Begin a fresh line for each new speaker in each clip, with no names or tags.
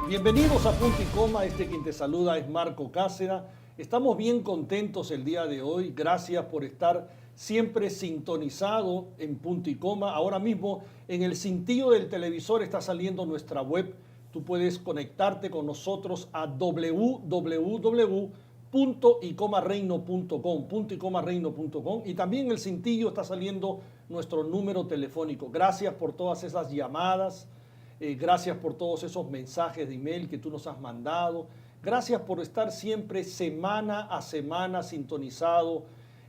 Bienvenidos a Punto y Coma, quien te saluda es Marco Cáceres. Estamos bien contentos el día de hoy, gracias por estar siempre sintonizado en Punto y Coma. Ahora mismo en el cintillo del televisor está saliendo nuestra web. Tú puedes conectarte con nosotros a www.puntoycomareino.com, y también en el cintillo está saliendo nuestro número telefónico. Gracias por todas esas llamadas. Gracias por todos esos mensajes de email que tú nos has mandado. Gracias por estar siempre semana a semana sintonizado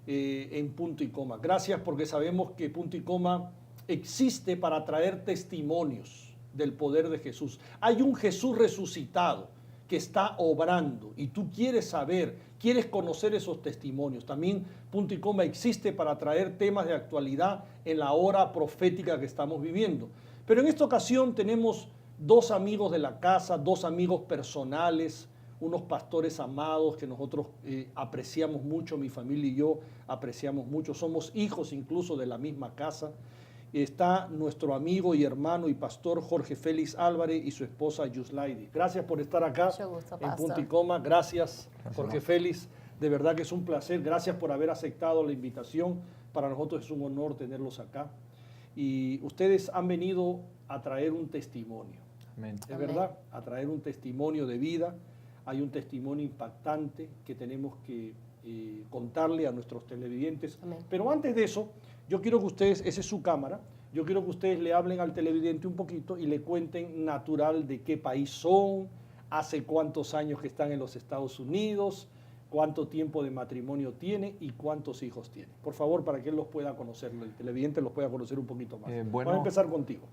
en Punto y Coma. Gracias porque sabemos que Punto y Coma existe para traer testimonios del poder de Jesús. Hay un Jesús resucitado que está obrando y tú quieres saber, quieres conocer esos testimonios. También Punto y Coma existe para traer temas de actualidad en la hora profética que estamos viviendo. Pero en esta ocasión tenemos dos amigos de la casa, dos amigos personales, unos pastores amados que nosotros apreciamos mucho, mi familia y yo apreciamos mucho, somos hijos incluso de la misma casa. Está nuestro amigo y hermano y pastor Jorge Félix Álvarez y su esposa Yuslaidi. Gracias por estar acá en Punto y Coma. Gracias, Jorge Félix. De verdad que es un placer. Gracias por haber aceptado la invitación. Para nosotros es un honor tenerlos acá. Y ustedes han venido a traer un testimonio.
Amén.
Es verdad, a traer un testimonio de vida. Hay un testimonio impactante que tenemos que contarle a nuestros televidentes.
Amén.
Pero antes de eso, yo quiero que ustedes, esa es su cámara, yo quiero que ustedes le hablen al televidente un poquito y le cuenten natural de qué país son, hace cuántos años que están en los Estados Unidos, cuánto tiempo de matrimonio tiene y cuántos hijos tiene. Por favor, para que él los pueda conocer, el televidente los pueda conocer un poquito más. Vamos a empezar contigo.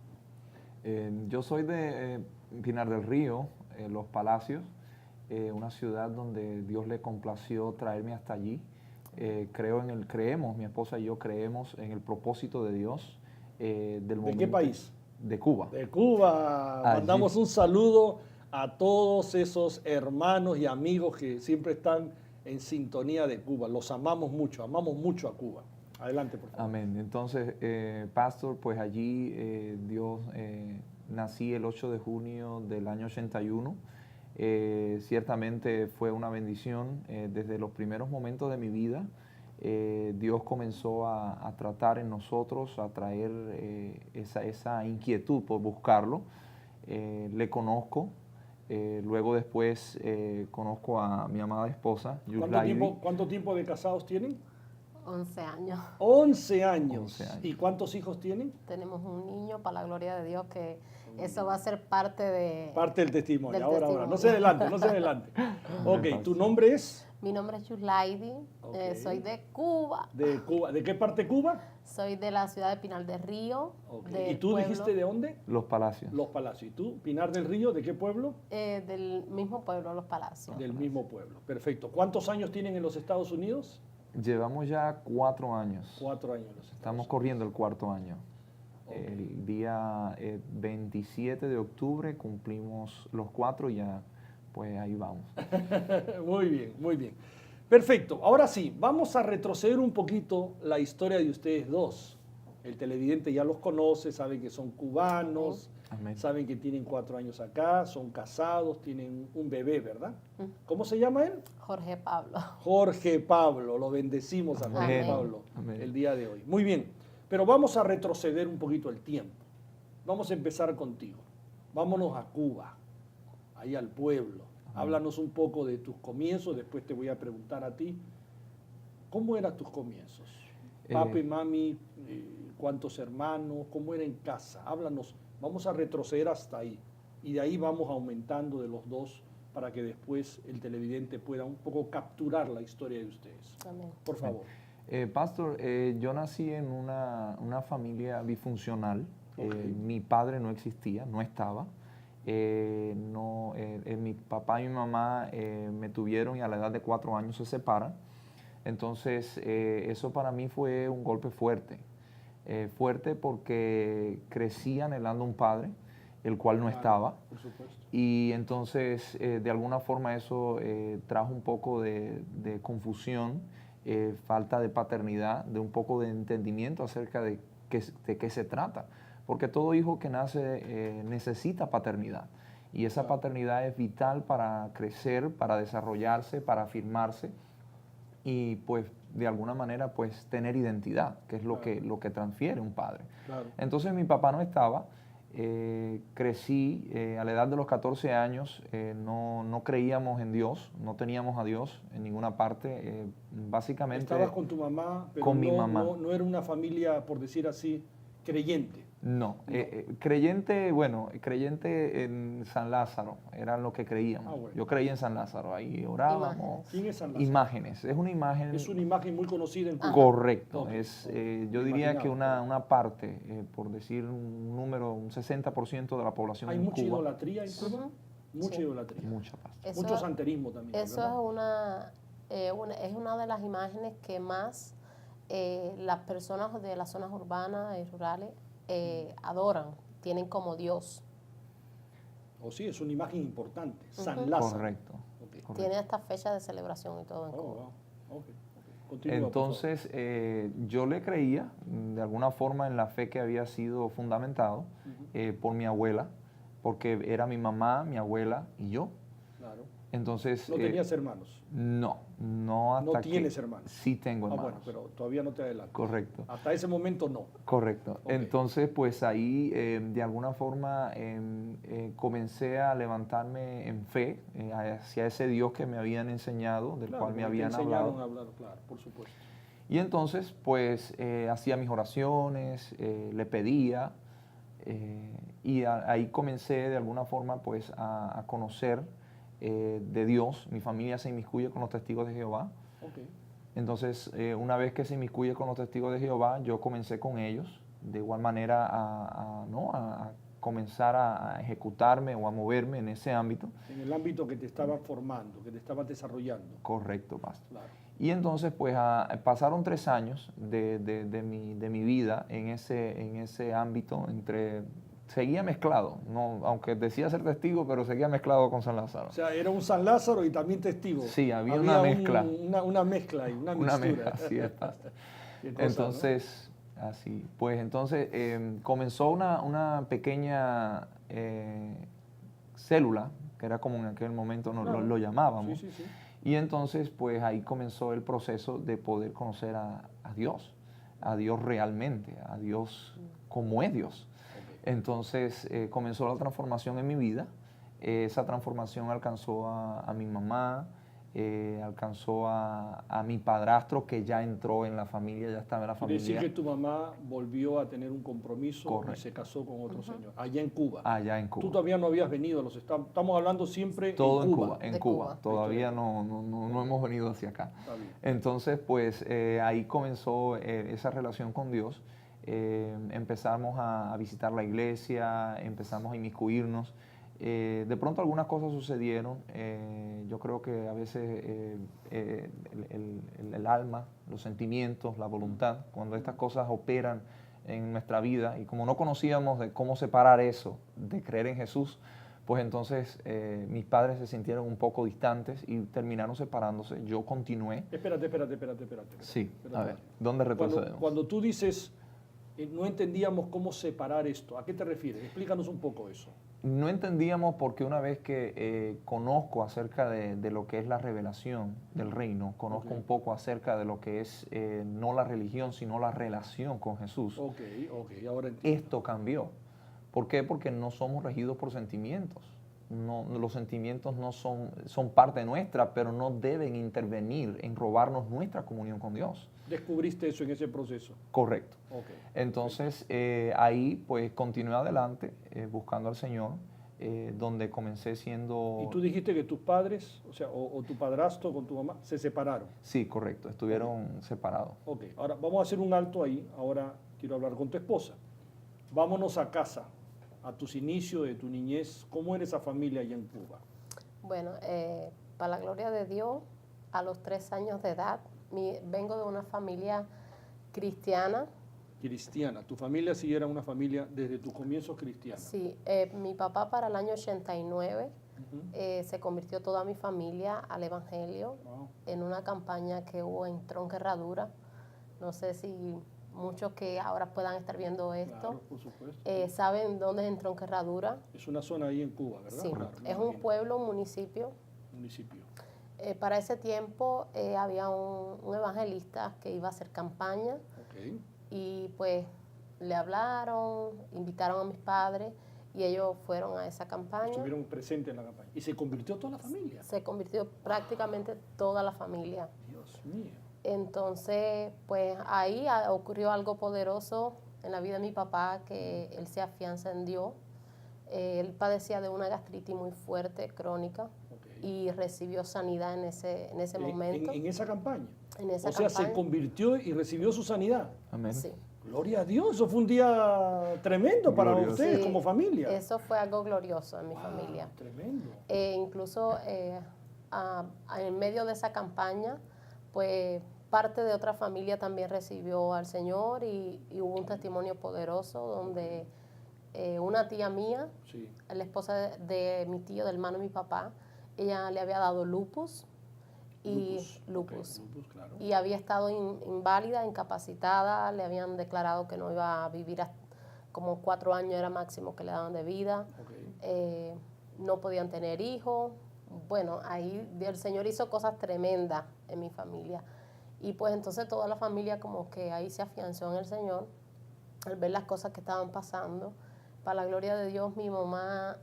Yo soy de Pinar del Río, Los Palacios, una ciudad donde Dios le complació traerme hasta allí. Creemos, mi esposa y yo creemos en el propósito de Dios. ¿De
qué país?
De Cuba.
De Cuba.
Allí.
Mandamos un saludo a todos esos hermanos y amigos que siempre están en sintonía de Cuba. Los amamos mucho a Cuba. Adelante, por favor.
Amén. Entonces, pastor, pues allí Dios, nací el 8 de junio del año 81. Ciertamente fue una bendición. Desde los primeros momentos de mi vida, Dios comenzó a tratar en nosotros, a traer esa inquietud por buscarlo. Le conozco. Luego después conozco a mi amada esposa, Yuslaidi.
¿Cuánto tiempo de casados tienen?
11 años.
11 años.
11 años.
¿Y cuántos hijos tienen?
Tenemos un niño, para la gloria de Dios, que eso va a ser parte de...
Parte del testimonio.
Del
Ahora.
testimonio.
No se adelante, no se adelante. Ok, ¿tu nombre es?
Mi nombre es Yuslaidi,
Ok.
soy de Cuba.
De Cuba. ¿De qué parte de Cuba?
Soy de la ciudad de Pinar del Río.
Ok.
del
¿Y tú
pueblo,
dijiste de dónde?
Los Palacios.
Los Palacios. ¿Y tú, Pinar del Río, de qué pueblo?
del mismo pueblo, Los Palacios.
Del mismo pueblo. Perfecto. ¿Cuántos años tienen en los Estados Unidos?
Llevamos ya 4 años.
4 años en los Estados
Estamos
Unidos.
corriendo el 4º año.
Ok.
El día 27 de octubre cumplimos los 4 y ya, pues ahí vamos.
Muy bien, muy bien. Perfecto. Ahora sí, vamos a retroceder un poquito la historia de ustedes dos. El televidente ya los conoce, saben que son cubanos,
Amén.
saben que tienen 4 años acá, son casados, tienen un bebé, ¿verdad? ¿Cómo se llama él?
Jorge Pablo.
Jorge Pablo. Lo bendecimos a Jorge
Amén.
Pablo
Amén.
el día de hoy. Muy bien, pero vamos a retroceder un poquito el tiempo. Vamos a empezar contigo. Vámonos a Cuba, ahí al pueblo. Háblanos un poco de tus comienzos, después te voy a preguntar a ti. ¿Cómo eran tus comienzos? Papi, mami, ¿cuántos hermanos? ¿Cómo era en casa? Háblanos. Vamos a retroceder hasta ahí. Y de ahí vamos aumentando de los dos para que después el televidente pueda un poco capturar la historia de ustedes.
Amén.
Por favor.
Pastor, yo nací en una familia disfuncional.
Ok.
Mi padre no existía, no estaba. Mi papá y mi mamá me tuvieron y a la edad de 4 años se separan. Entonces, eso para mí fue un golpe fuerte. Fuerte porque crecí anhelando un padre. el cual no estaba.
Por supuesto.
Y entonces, de alguna forma, eso trajo un poco de confusión, falta de paternidad, de un poco de entendimiento acerca de qué se trata. Porque todo hijo que nace necesita paternidad. Y esa paternidad es vital para crecer, para desarrollarse, para afirmarse y, pues, de alguna manera, pues, tener identidad, que es lo que transfiere un padre.
Claro.
Entonces, mi papá no estaba. Crecí a la edad de los 14 años, no creíamos en Dios, no teníamos a Dios en ninguna parte, básicamente...
Estabas con tu mamá, pero
con mi mamá.
No era una familia, por decir así, creyente.
No, creyente, bueno, creyente en San Lázaro, era lo que creíamos.
Bueno.
Yo creía en San Lázaro, ahí orábamos.
¿Quién es San Lázaro?
Imágenes, es una imagen...
Es una imagen muy conocida en Cuba.
Correcto,
Ok,
yo diría que una parte, por decir un número, un 60% de la población
¿Hay
en
mucha
Cuba.
idolatría en Cuba? Mucha
Sí.
idolatría.
Mucha paz.
Mucho santerismo también.
Eso
¿verdad?
es una de las imágenes que más las personas de las zonas urbanas y rurales adoran, tienen como Dios.
O sí, es una imagen importante. San Lázaro.
Correcto.
Ok.
Correcto.
Tiene esta fecha de celebración y todo en Cuba.
Wow. Ok. Continúa,
Entonces, yo le creía, de alguna forma, en la fe que había sido fundamentado por mi abuela, porque era mi mamá, mi abuela y yo.
Claro.
Entonces...
¿No tenías hermanos?
No hasta
¿No tienes hermanos?
Sí tengo hermanos.
Bueno, pero todavía no te adelanto.
Correcto.
Hasta ese momento no.
Correcto.
Ok.
Entonces, pues ahí, de alguna forma, comencé a levantarme en fe hacia ese Dios que me habían enseñado, del
Claro,
cual me
porque te
habían
enseñaron
hablado.
a hablar, claro, por supuesto.
Y entonces, pues, hacía mis oraciones, le pedía, y ahí comencé, de alguna forma, pues, a conocer de Dios. Mi familia se inmiscuye con los testigos de Jehová.
Ok.
Entonces, una vez que se inmiscuye con los testigos de Jehová, yo comencé con ellos, de igual manera a comenzar a ejecutarme o a moverme en ese ámbito.
En el ámbito que te estaba formando, que te estabas desarrollando.
Correcto, pastor.
Claro.
Y entonces, pues, pasaron 3 años de mi vida en ese ámbito, seguía mezclado, no, aunque decía ser testigo, pero seguía mezclado con San Lázaro.
O sea, era un San Lázaro y también testigo.
Sí, había una mezcla.
Una mezcla y una mixtura.
Mezcla, así es, pastor.
Qué cosa,
Entonces, así, pues entonces comenzó una pequeña célula, que era como en aquel momento
Claro.
lo llamábamos.
Sí.
Y entonces, pues ahí comenzó el proceso de poder conocer a Dios realmente, a Dios como es Dios. Entonces comenzó la transformación en mi vida. Esa transformación alcanzó a mi mamá, alcanzó a mi padrastro, que ya entró en la familia, ya estaba en la
Quiere decir
familia.
que tu mamá volvió a tener un compromiso
Correcto.
y se casó con otro señor, allá en Cuba.
Allá en Cuba.
Tú todavía no habías venido a los Estados. Estamos hablando siempre
Todo
en Cuba.
en
De
Cuba.
Cuba.
Todavía no hemos venido hacia acá.
Está bien.
Entonces, pues ahí comenzó esa relación con Dios. Empezamos a visitar la iglesia, empezamos a inmiscuirnos. De pronto algunas cosas sucedieron. Yo creo que a veces el alma, los sentimientos, la voluntad, cuando estas cosas operan en nuestra vida y como no conocíamos de cómo separar eso de creer en Jesús, pues entonces mis padres se sintieron un poco distantes y terminaron separándose. Yo continué.
Espérate.
Sí,
Espérate.
a ver, ¿dónde retrocedemos?
Cuando tú dices no entendíamos cómo separar esto, ¿a qué te refieres? Explícanos un poco eso.
No entendíamos porque una vez que conozco acerca de lo que es la revelación del reino, conozco un poco acerca de lo que es no la religión, sino la relación con Jesús.
Ok, ahora entiendo.
Esto cambió. ¿Por qué? Porque no somos regidos por sentimientos. No, los sentimientos no son parte nuestra, pero no deben intervenir en robarnos nuestra comunión con Dios.
¿Descubriste eso en ese proceso?
Correcto.
Okay.
Entonces, ahí pues continué adelante buscando al Señor, donde comencé siendo...
¿Y tú dijiste que tus padres, o sea, o tu padrastro con tu mamá, se separaron?
Sí, correcto, estuvieron separados.
Ok, ahora vamos a hacer un alto ahí, ahora quiero hablar con tu esposa. Vámonos a casa, a tus inicios de tu niñez, ¿cómo era esa familia allá en Cuba?
Bueno, para la gloria de Dios, a los 3 años de edad, vengo de una familia cristiana,
Cristiana. Tu familia sí era una familia desde tu comienzo cristiana.
Sí, mi papá para el año 89 se convirtió toda mi familia al Evangelio en una campaña que hubo en Tronca Herradura. No sé si muchos que ahora puedan estar viendo esto
Claro, por supuesto.
saben dónde es en Tronca Herradura.
Es una zona ahí en Cuba, ¿verdad?
Sí,
Claro, me
es un
imagino.
pueblo, un municipio.
Municipio.
Para ese tiempo había un evangelista que iba a hacer campaña
Ok.
y pues le hablaron, invitaron a mis padres y ellos fueron a esa campaña.
Estuvieron presentes en la campaña. Y se convirtió toda la familia.
Se convirtió prácticamente toda la familia.
Dios mío.
Entonces, pues ahí ocurrió algo poderoso en la vida de mi papá, que él se afianza en Dios. Él padecía de una gastritis muy fuerte, crónica,
Ok.
y recibió sanidad en ese momento.
En esa campaña.
En esa
O sea,
campaña.
se convirtió y recibió su sanidad.
Amén.
Sí.
Gloria a Dios, eso fue un día tremendo para
Glorioso.
ustedes
Sí,
como familia.
Eso fue algo glorioso en mi
Wow,
familia.
Tremendo.
Incluso en medio de esa campaña, pues parte de otra familia también recibió al Señor y hubo un testimonio poderoso donde una tía mía,
Sí.
la esposa de mi tío, del hermano de mi papá, ella le había dado lupus.
Lupus, claro.
Y había estado inválida, incapacitada, le habían declarado que no iba a vivir como 4 años era máximo que le daban de vida.
Ok.
No podían tener hijos. Bueno, ahí el Señor hizo cosas tremendas en mi familia. Y pues entonces toda la familia como que ahí se afianzó en el Señor al ver las cosas que estaban pasando. Para la gloria de Dios, mi mamá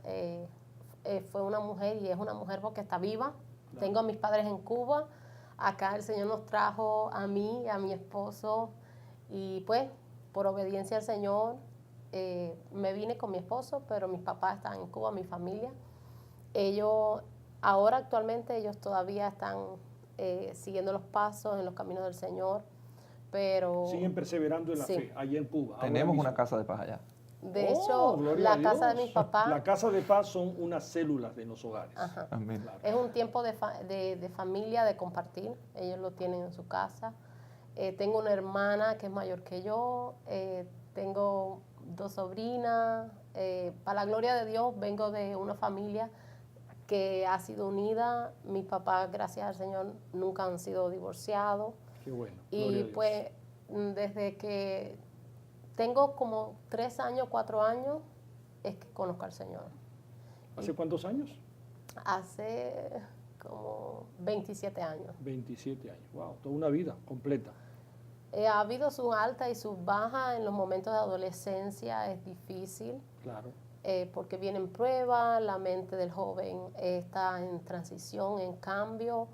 fue una mujer y es una mujer porque está viva.
Claro.
Tengo a mis padres en Cuba. Acá el Señor nos trajo a mí y a mi esposo. Y pues, por obediencia al Señor, me vine con mi esposo, pero mis papás están en Cuba, mi familia. Ellos, ahora actualmente, ellos todavía están siguiendo los pasos en los caminos del Señor, pero...
Siguen perseverando en la
Sí.
fe, allá en Cuba. ahora
Tenemos
mismo.
una casa de paz allá.
De
Oh,
hecho,
gloria a
la casa de
Dios.
mis papás...
La casa de paz son unas células de los hogares.
Ajá.
Amén.
Claro.
Es un tiempo de familia, de compartir. Ellos lo tienen en su casa. Tengo una hermana que es mayor que yo. Tengo 2 sobrinas. Para la gloria de Dios, vengo de una familia que ha sido unida. Mis papás, gracias al Señor, nunca han sido divorciados.
Qué bueno. Gloria a
Y
Dios.
pues, desde que tengo como 3 años, 4 años, es que conozco al Señor.
¿Hace cuántos años?
Hace como 27 años.
27 años. Wow, toda una vida completa.
Ha habido sus altas y sus bajas en los momentos de adolescencia, es difícil,
Claro.
porque vienen pruebas, la mente del joven está en transición, en cambio,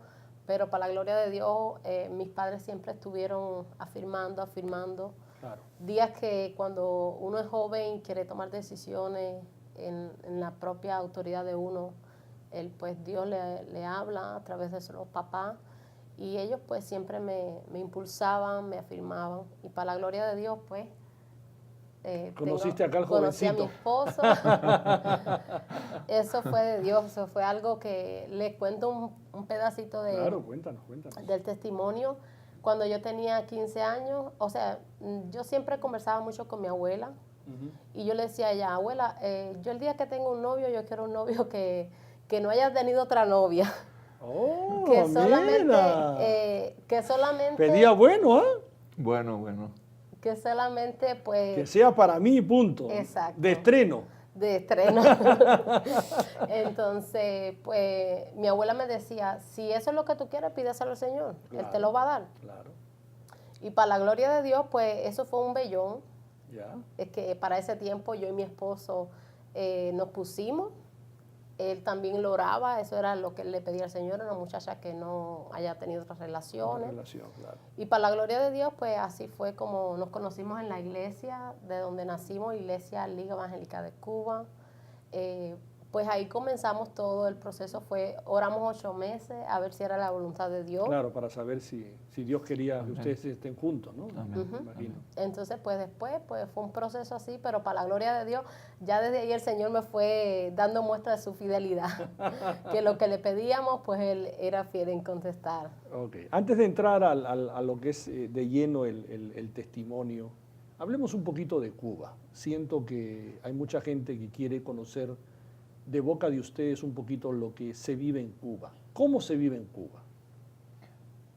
pero para la gloria de Dios, mis padres siempre estuvieron afirmando.
Claro.
Días que cuando uno es joven y quiere tomar decisiones en la propia autoridad de uno, pues Dios le habla a través de los papás. Y ellos pues siempre me impulsaban, me afirmaban. Y para la gloria de Dios pues...
Conociste acá al
conocí a mi
jovencito.
esposo. Eso fue de Dios, eso fue algo que les cuento un pedacito
Claro, cuéntanos.
del testimonio. Cuando yo tenía 15 años, o sea, yo siempre conversaba mucho con mi abuela.
Ujú.
Y yo le decía a ella, abuela, yo el día que tenga un novio, yo quiero un novio que no haya tenido otra novia.
Oh,
que
mira.
solamente
Pedía bueno, ¿ah?
Bueno.
que solamente pues
Que sea para mí, punto.
Exacto.
De estreno.
de estreno. Entonces, pues mi abuela me decía, si eso es lo que tú quieres, pídeselo al Señor, Él te lo va a dar.
Claro.
Y para la gloria de Dios, pues eso fue un vellón.
Ya.
Es que para ese tiempo yo y mi esposo nos pusimos. Él también lo oraba, eso era lo que él le pedía al Señor, una muchacha que no haya tenido otras
Una
relaciones.
relación, claro.
Y para la gloria de Dios, pues así fue como nos conocimos en la iglesia de donde nacimos, Iglesia Liga Evangélica de Cuba. Pues ahí comenzamos todo el proceso, oramos 8 meses a ver si era la voluntad de Dios.
Claro, para saber si Dios quería que ustedes estén juntos, ¿no?
Amén.
Me imagino.
Entonces, pues después, pues fue un proceso así, pero para la gloria de Dios, ya desde ahí el Señor me fue dando muestra de su fidelidad, que lo que le pedíamos, pues Él era fiel en contestar.
Ok. Antes de entrar a lo que es de lleno el testimonio Hablemos un poquito de Cuba. Siento que hay mucha gente que quiere conocer de boca de ustedes un poquito lo que se vive en Cuba. ¿Cómo se vive en Cuba?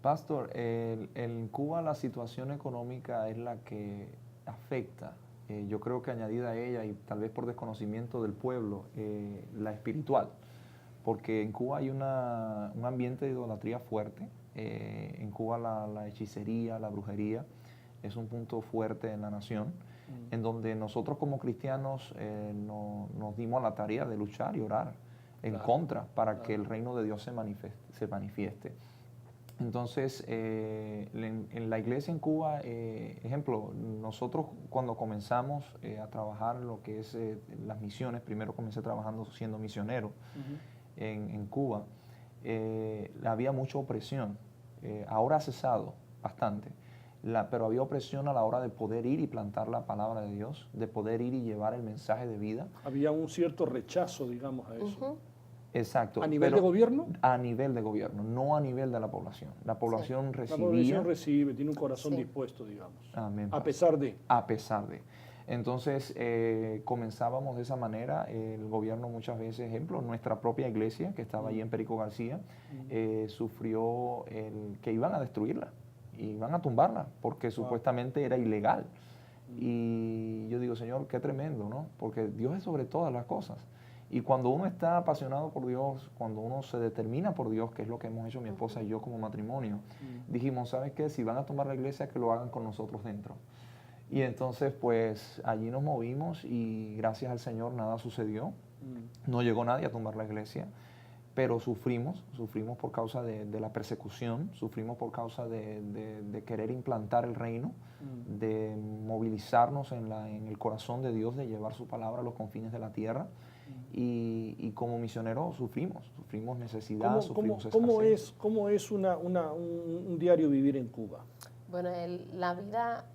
Pastor, en Cuba la situación económica es la que afecta. Yo creo que añadida a ella, y tal vez por desconocimiento del pueblo, la espiritual. Porque en Cuba hay un ambiente de idolatría fuerte. En Cuba la hechicería, la brujería es un punto fuerte en la nación, en donde nosotros como cristianos nos dimos a la tarea de luchar y orar en contra para que el reino de Dios se manifieste. Entonces, en la iglesia en Cuba, ejemplo, nosotros cuando comenzamos a trabajar lo que es las misiones, primero comencé trabajando siendo misionero en Cuba, había mucha opresión. Ahora ha cesado bastante, pero había opresión a la hora de poder ir y plantar la palabra de Dios, de poder ir y llevar el mensaje de vida.
Había un cierto rechazo, digamos, a eso.
Exacto.
¿A nivel de gobierno?
A nivel de gobierno, no a nivel de la población. La población recibía...
La población recibe, tiene un corazón dispuesto, digamos.
Amén,
a pesar de...
A pesar de. Entonces, comenzábamos de esa manera. El gobierno muchas veces, ejemplo, nuestra propia iglesia, que estaba allí en Perico García, sufrió que iban a destruirla, iban a tumbarla, porque supuestamente era ilegal. Y yo digo, Señor, qué tremendo, ¿no? Porque Dios es sobre todas las cosas. Y cuando uno está apasionado por Dios, cuando uno se determina por Dios, que es lo que hemos hecho mi esposa y yo como matrimonio, dijimos, ¿sabes qué? Si van a tomar la iglesia, que lo hagan con nosotros dentro. Y entonces, pues, allí nos movimos y gracias al Señor nada sucedió. No llegó nadie a tomar la iglesia, pero sufrimos por causa de la persecución, sufrimos por causa de querer implantar el reino, de movilizarnos en el corazón de Dios, de llevar su palabra a los confines de la tierra. Y como misioneros sufrimos necesidad, sufrimos escasez.
¿Cómo es un diario vivir en Cuba?
Bueno, la vida,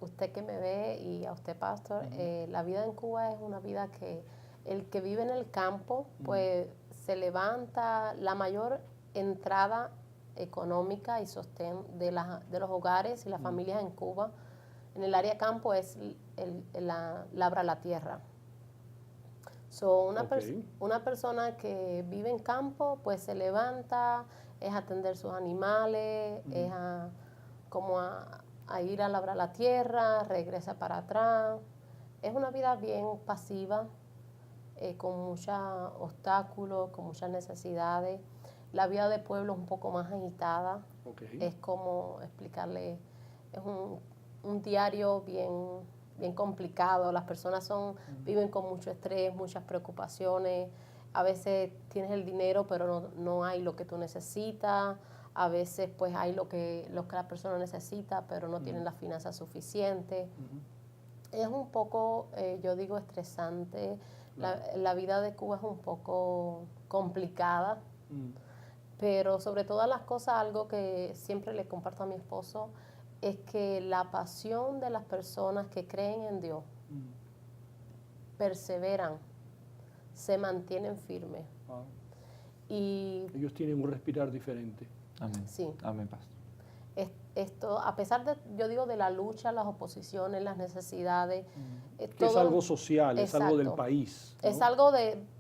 usted que me ve y a usted, pastor, la vida en Cuba es una vida que el que vive en el campo, pues se levanta, la mayor entrada económica y sostén de los hogares y las familias en Cuba, en el área campo es labra la tierra. Una persona que vive en campo, pues se levanta, es atender sus animales, es a ir a labrar la tierra, regresa para atrás. Es una vida bien pasiva, con muchos obstáculos, con muchas necesidades. La vida de pueblo es un poco más agitada. Es como explicarle, es un diario bien complicado. Las personas viven con mucho estrés, muchas preocupaciones. A veces tienes el dinero, pero no hay lo que tú necesitas. A veces pues hay lo que la persona necesita, pero no tienen las finanzas suficientes. Es un poco, yo digo, estresante. La vida de Cuba es un poco complicada, pero sobre todas las cosas, algo que siempre le comparto a mi esposo, es que la pasión de las personas que creen en Dios, perseveran, se mantienen firmes. Y
ellos tienen un respirar diferente.
Amén.
Sí.
Amén, pastor.
Esto, a pesar de, yo digo, de la lucha, las oposiciones, las necesidades.
Que es algo social, es algo del país, ¿no?
Es algo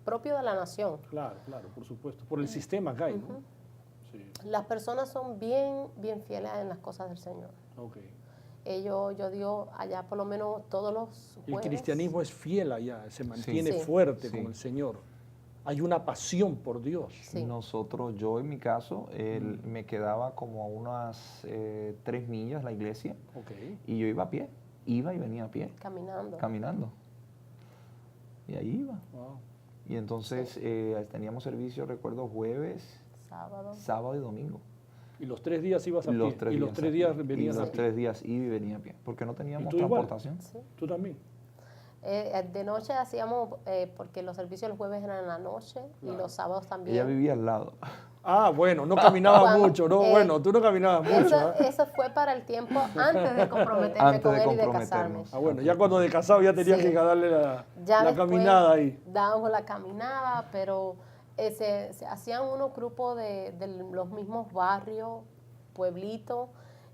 propio de la nación.
Claro, por supuesto. Por el sistema que hay, ¿no? Sí.
Las personas son bien fieles en las cosas del Señor. Yo digo, allá por lo menos todos los jueves.
El cristianismo es fiel allá, se mantiene fuerte con el Señor. Hay una pasión por Dios.
Sí.
Nosotros, yo en mi caso, me quedaba como a unas 3 millas la iglesia y yo iba a pie, iba y venía a pie. Caminando. Y ahí iba. Y entonces teníamos servicio, recuerdo, jueves, sábado y domingo.
Y los 3 días ibas a pie. Y los 3 días venías a pie.
Los 3 días iba y venía a pie, porque no teníamos transportación.
Sí.
¿Tú también?
De noche hacíamos, porque los servicios los jueves eran en la noche y los sábados también.
Ella vivía al lado.
Ah, bueno, no caminaba mucho, ¿no? Bueno, tú no caminabas mucho.
Eso fue para el tiempo antes de comprometerme con él y de casarme.
Ah, bueno, ya cuando de casado ya tenías que darle la caminada ahí.
Dábamos la caminada, pero se hacían unos grupos de los mismos barrios, pueblitos,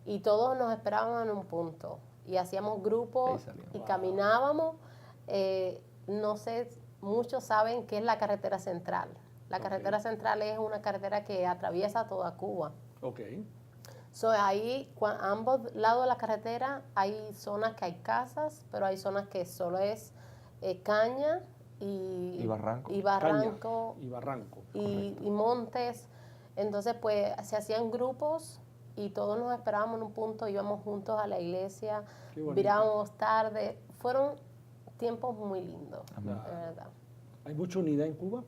y todos nos esperaban en un punto. y hacíamos grupos y caminábamos. No sé, muchos saben qué es la carretera central. La carretera central es una carretera que atraviesa toda Cuba.
Ok.
Ahí, ambos lados de la carretera, hay zonas que hay casas, pero hay zonas que solo es caña y
barranco.
Y barranco.
Caña y barranco.
Y montes. Entonces, pues, se hacían grupos y todos nos esperábamos en un punto, íbamos juntos a la iglesia, mirábamos tarde. Fueron tiempos muy lindos, de verdad.
¿Hay mucha unidad en Cuba?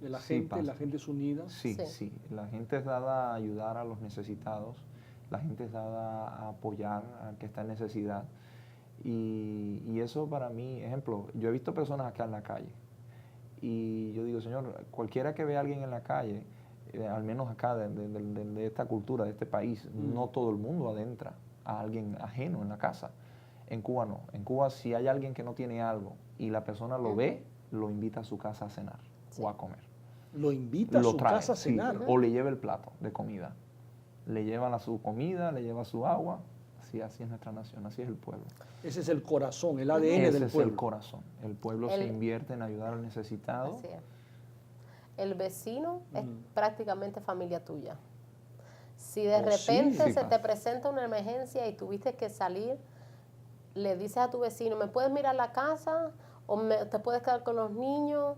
¿De la gente? ¿La gente es unida?
Sí, sí, sí. La gente es dada a ayudar a los necesitados. La gente es dada a apoyar al que está en necesidad. Y eso para mí, ejemplo, yo he visto personas acá en la calle. Y yo digo, Señor, cualquiera que vea a alguien en la calle, al menos acá de esta cultura, de este país, no todo el mundo adentra a alguien ajeno en la casa. En Cuba no. En Cuba si hay alguien que no tiene algo y la persona lo ve, lo invita a su casa a cenar o a comer.
¿Lo invita a su casa a cenar?
Sí, o le lleva el plato de comida. Le llevan su comida, le lleva su agua. Así es nuestra nación, así es el pueblo.
Ese es el corazón, el ADN del pueblo.
Ese es el corazón. El pueblo se invierte en ayudar al necesitado.
Así es. El vecino es prácticamente familia tuya. Si de repente se te presenta una emergencia y tuviste que salir, le dices a tu vecino, ¿me puedes mirar la casa? ¿O te puedes quedar con los niños?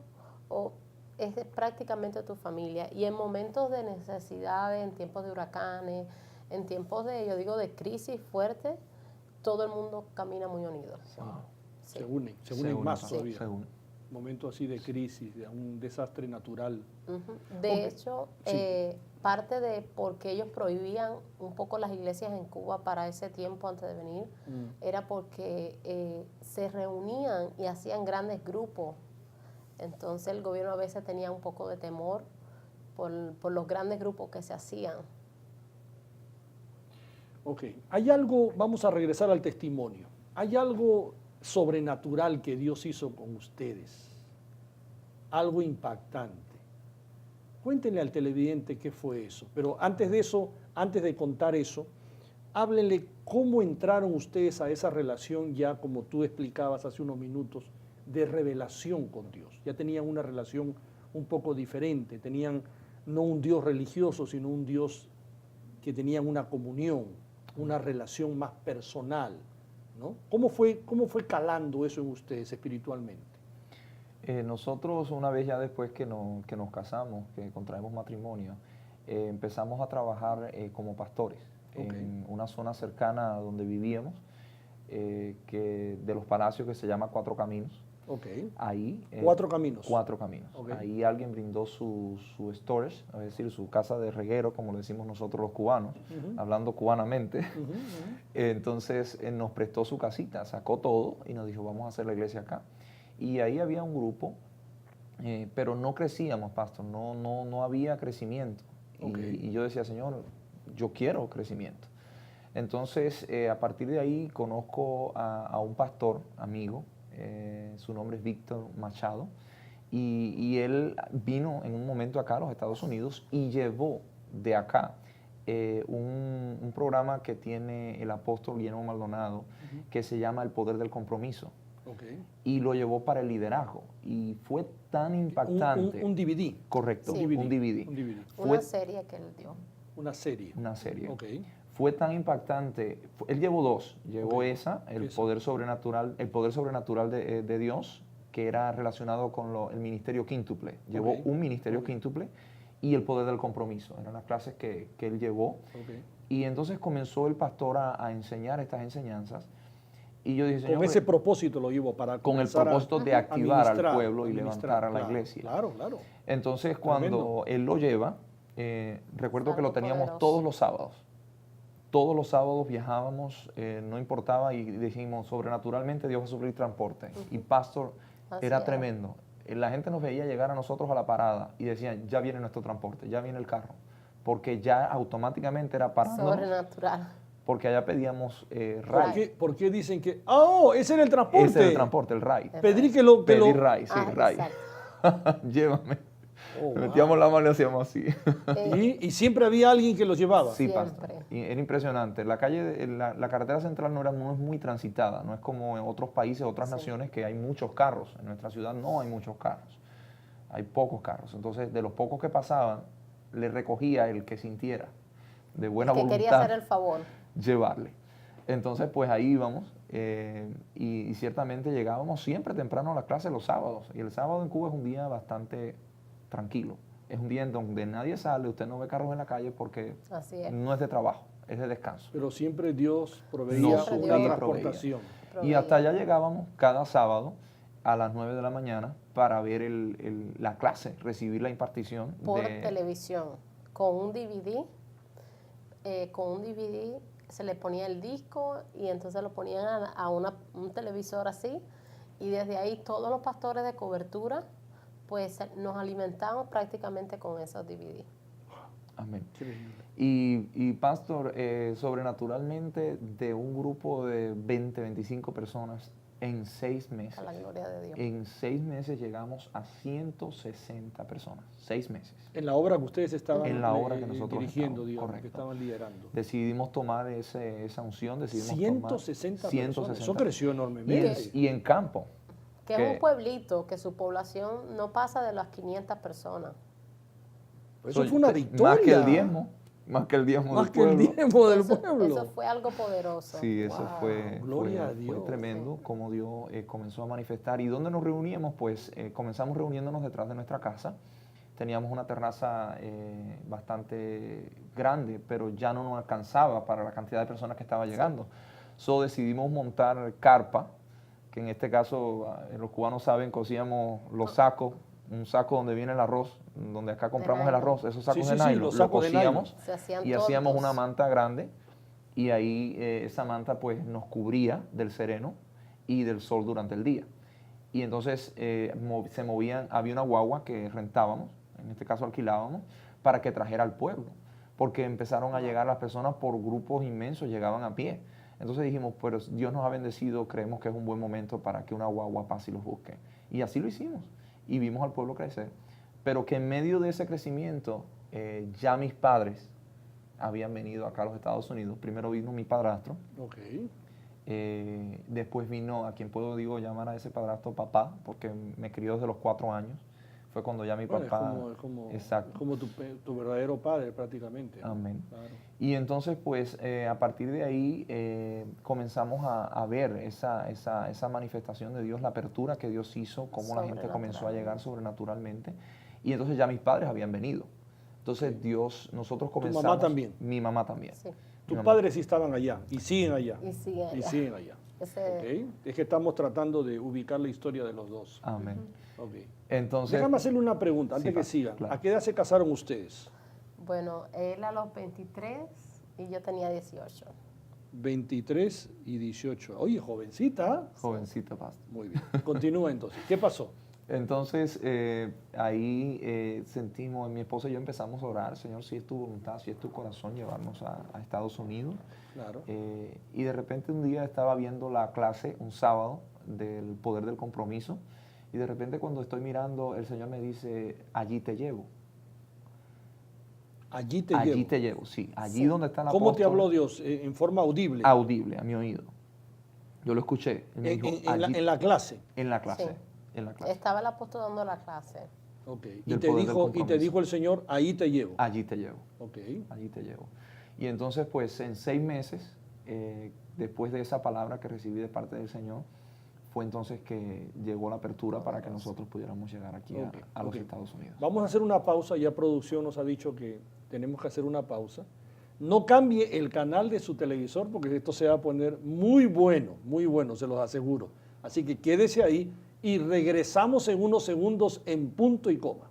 O es prácticamente tu familia. Y en momentos de necesidades, en tiempos de huracanes, en tiempos de crisis fuerte, todo el mundo camina muy unido.
Wow. Sí. Se unen más todavía.
Se unen.
Momentos así de crisis, de un desastre natural.
De hecho, parte de por qué ellos prohibían un poco las iglesias en Cuba para ese tiempo antes de venir, era porque se reunían y hacían grandes grupos. Entonces el gobierno a veces tenía un poco de temor por los grandes grupos que se hacían.
Ok, hay algo, vamos a regresar al testimonio, hay algo sobrenatural que Dios hizo con ustedes, algo impactante. Cuéntenle al televidente qué fue eso, pero antes de eso, antes de contar eso, háblenle cómo entraron ustedes a esa relación ya, como tú explicabas hace unos minutos, de revelación con Dios. Ya tenían una relación un poco diferente, tenían no un Dios religioso, sino un Dios que tenían una comunión, una relación más personal, ¿no? ¿Cómo fue calando eso en ustedes espiritualmente?
Nosotros una vez ya después que nos casamos, que contraemos matrimonio, empezamos a trabajar como pastores en una zona cercana a donde vivíamos, de los palacios, que se llama Cuatro Caminos. Ahí,
Cuatro Caminos.
Cuatro Caminos. Ahí alguien brindó su storage, es decir, su casa de reguero, como le decimos nosotros los cubanos, hablando cubanamente. Entonces nos prestó su casita, sacó todo y nos dijo, vamos a hacer la iglesia acá. Y ahí había un grupo, pero no crecíamos, pastor, no había crecimiento. Y yo decía, Señor, yo quiero crecimiento. Entonces, a partir de ahí conozco a un pastor amigo, su nombre es Víctor Machado, y él vino en un momento acá a los Estados Unidos y llevó de acá un programa que tiene el apóstol Guillermo Maldonado, que se llama El Poder del Compromiso. Y lo llevó para el liderazgo. Y fue tan impactante.
Un DVD.
Correcto,
sí.
un DVD.
Una serie que él dio.
Una serie.
Una serie. Fue tan impactante. Él llevó dos. Llevó el poder sobrenatural de Dios, que era relacionado con el ministerio quíntuple. Llevó un ministerio quíntuple y el poder del compromiso. Eran las clases que él llevó. Y entonces comenzó el pastor a enseñar estas enseñanzas. Y yo dije, Señor,
con ese propósito lo llevo para
con el propósito de activar al pueblo y levantar a la iglesia.
Claro.
Entonces, cuando él lo lleva, recuerdo que lo teníamos todos los sábados. Todos los sábados viajábamos, no importaba, y dijimos, sobrenaturalmente Dios va a suplir transporte. Y pastor, era tremendo. La gente nos veía llegar a nosotros a la parada y decían, ya viene nuestro transporte, ya viene el carro. Porque ya automáticamente era parándonos.
Sobrenatural.
Porque allá pedíamos ride.
¿Por qué dicen que, ese era el transporte?
Ese era el transporte, el ride.
Pedí
ride, sí,
ride.
Llévame.
Oh,
Metíamos la mano y hacíamos así.
Y siempre había alguien que los llevaba.
Sí,
Siempre.
pastor. Y era impresionante. La calle, la carretera central no es muy transitada, no es como en otros países, otras naciones que hay muchos carros. En nuestra ciudad no hay muchos carros, hay pocos carros. Entonces, de los pocos que pasaban, le recogía el que sintiera de buena
que
voluntad
quería hacer el favor.
llevarle. Entonces, pues ahí íbamos y ciertamente llegábamos siempre temprano a las clases los sábados. Y el sábado en Cuba es un día bastante tranquilo. Es un día en donde nadie sale, usted no ve carros en la calle porque
Así es.
no es de trabajo, es de descanso.
Pero siempre Dios proveía
Nos
una
suplía y
transportación.
Y hasta allá llegábamos cada sábado a las 9 de la mañana para ver la clase, recibir la impartición.
Por televisión, con un DVD. Con un DVD se le ponía el disco y entonces lo ponían a un televisor así. Y desde ahí todos los pastores de cobertura pues nos alimentamos prácticamente con esos DVD.
Amén. Y pastor, sobrenaturalmente de un grupo de 20, 25 personas en 6 meses.
A la gloria de Dios.
En 6 meses llegamos a 160 personas. 6 meses.
En la obra que ustedes estaban
En la obra que nosotros
dirigiendo,
estábamos,
digamos,
correcto.
que estaban liderando.
Decidimos tomar esa unción, decidimos
160
tomar
personas. Eso creció
y
enormemente.
en campo.
Que es un pueblito que su población no pasa de las 500 personas.
Eso fue una victoria.
Más que el diezmo. Más que el diezmo
Más
del
que el
pueblo.
diezmo del
Eso
pueblo.
fue algo poderoso.
Sí, eso
Wow,
fue
gloria a Dios.
tremendo como Dios comenzó a manifestar. ¿Y dónde nos reuníamos? Pues comenzamos reuniéndonos detrás de nuestra casa. Teníamos una terraza bastante grande, pero ya no nos alcanzaba para la cantidad de personas que estaba llegando. So decidimos montar carpa, que en este caso los cubanos saben, cosíamos los sacos, un saco donde viene el arroz, donde acá compramos el arroz, esos sacos de nylon,
los
lo
sacos de
cosíamos
nylon.
y hacíamos una manta grande y ahí esa manta pues nos cubría del sereno y del sol durante el día. Y entonces se movían, había una guagua que rentábamos, en este caso alquilábamos, para que trajera al pueblo, porque empezaron a llegar las personas por grupos inmensos, llegaban a pie. Entonces dijimos, pues Dios nos ha bendecido, creemos que es un buen momento para que una guagua pase y los busque. Y así lo hicimos, y vimos al pueblo crecer. Pero que en medio de ese crecimiento, ya mis padres habían venido acá a los Estados Unidos. Primero vino mi padrastro.
Ok.
Después vino, a quien puedo llamar a ese padrastro papá, porque me crió desde los 4 años. Fue cuando ya mi papá...
Es como tu verdadero padre prácticamente, ¿no?
Amén.
Claro.
Y entonces, pues, a partir de ahí comenzamos a ver esa manifestación de Dios, la apertura que Dios hizo, cómo la gente comenzó a llegar sobrenaturalmente. Y entonces ya mis padres habían venido. Entonces nosotros comenzamos...
¿Tu mamá también?
Mi mamá también.
Sí.
Tus padres sí estaban allá y siguen allá.
Y siguen allá.
Y siguen allá. Okay. Es que estamos tratando de ubicar la historia de los dos.
Amén.
Okay.
Entonces,
déjame hacerle una pregunta antes que sigan.
Claro.
¿A qué edad se casaron ustedes?
Bueno, él a los 23 y yo tenía 18.
23 y 18. Oye, jovencita.
Jovencita, pastor.
Muy bien. Continúa entonces. ¿Qué pasó?
Entonces, ahí sentimos, mi esposa y yo empezamos a orar, Señor, si es tu voluntad, si es tu corazón, llevarnos a Estados Unidos.
Claro.
Y de repente un día estaba viendo la clase, un sábado, del poder del compromiso, y de repente cuando estoy mirando, el Señor me dice, allí te llevo.
Allí te llevo.
Allí te llevo, sí. Allí donde está la
¿Cómo te habló Dios? ¿En forma audible?
Audible, a mi oído. Yo lo escuché. Él me dijo,
en la clase.
En la clase.
Sí.
En la clase.
Estaba el apóstol dando la clase.
Ok.
Del
Y te dijo el Señor, ahí te llevo.
Allí te llevo.
Ok.
Allí te llevo. Y entonces, pues, en 6 meses, después de esa palabra que recibí de parte del Señor, fue entonces que llegó la apertura para que nosotros pudiéramos llegar aquí a los Estados Unidos.
Vamos a hacer una pausa. Ya producción nos ha dicho que tenemos que hacer una pausa. No cambie el canal de su televisor porque esto se va a poner muy bueno, se los aseguro. Así que quédese ahí y regresamos en unos segundos en punto y coma.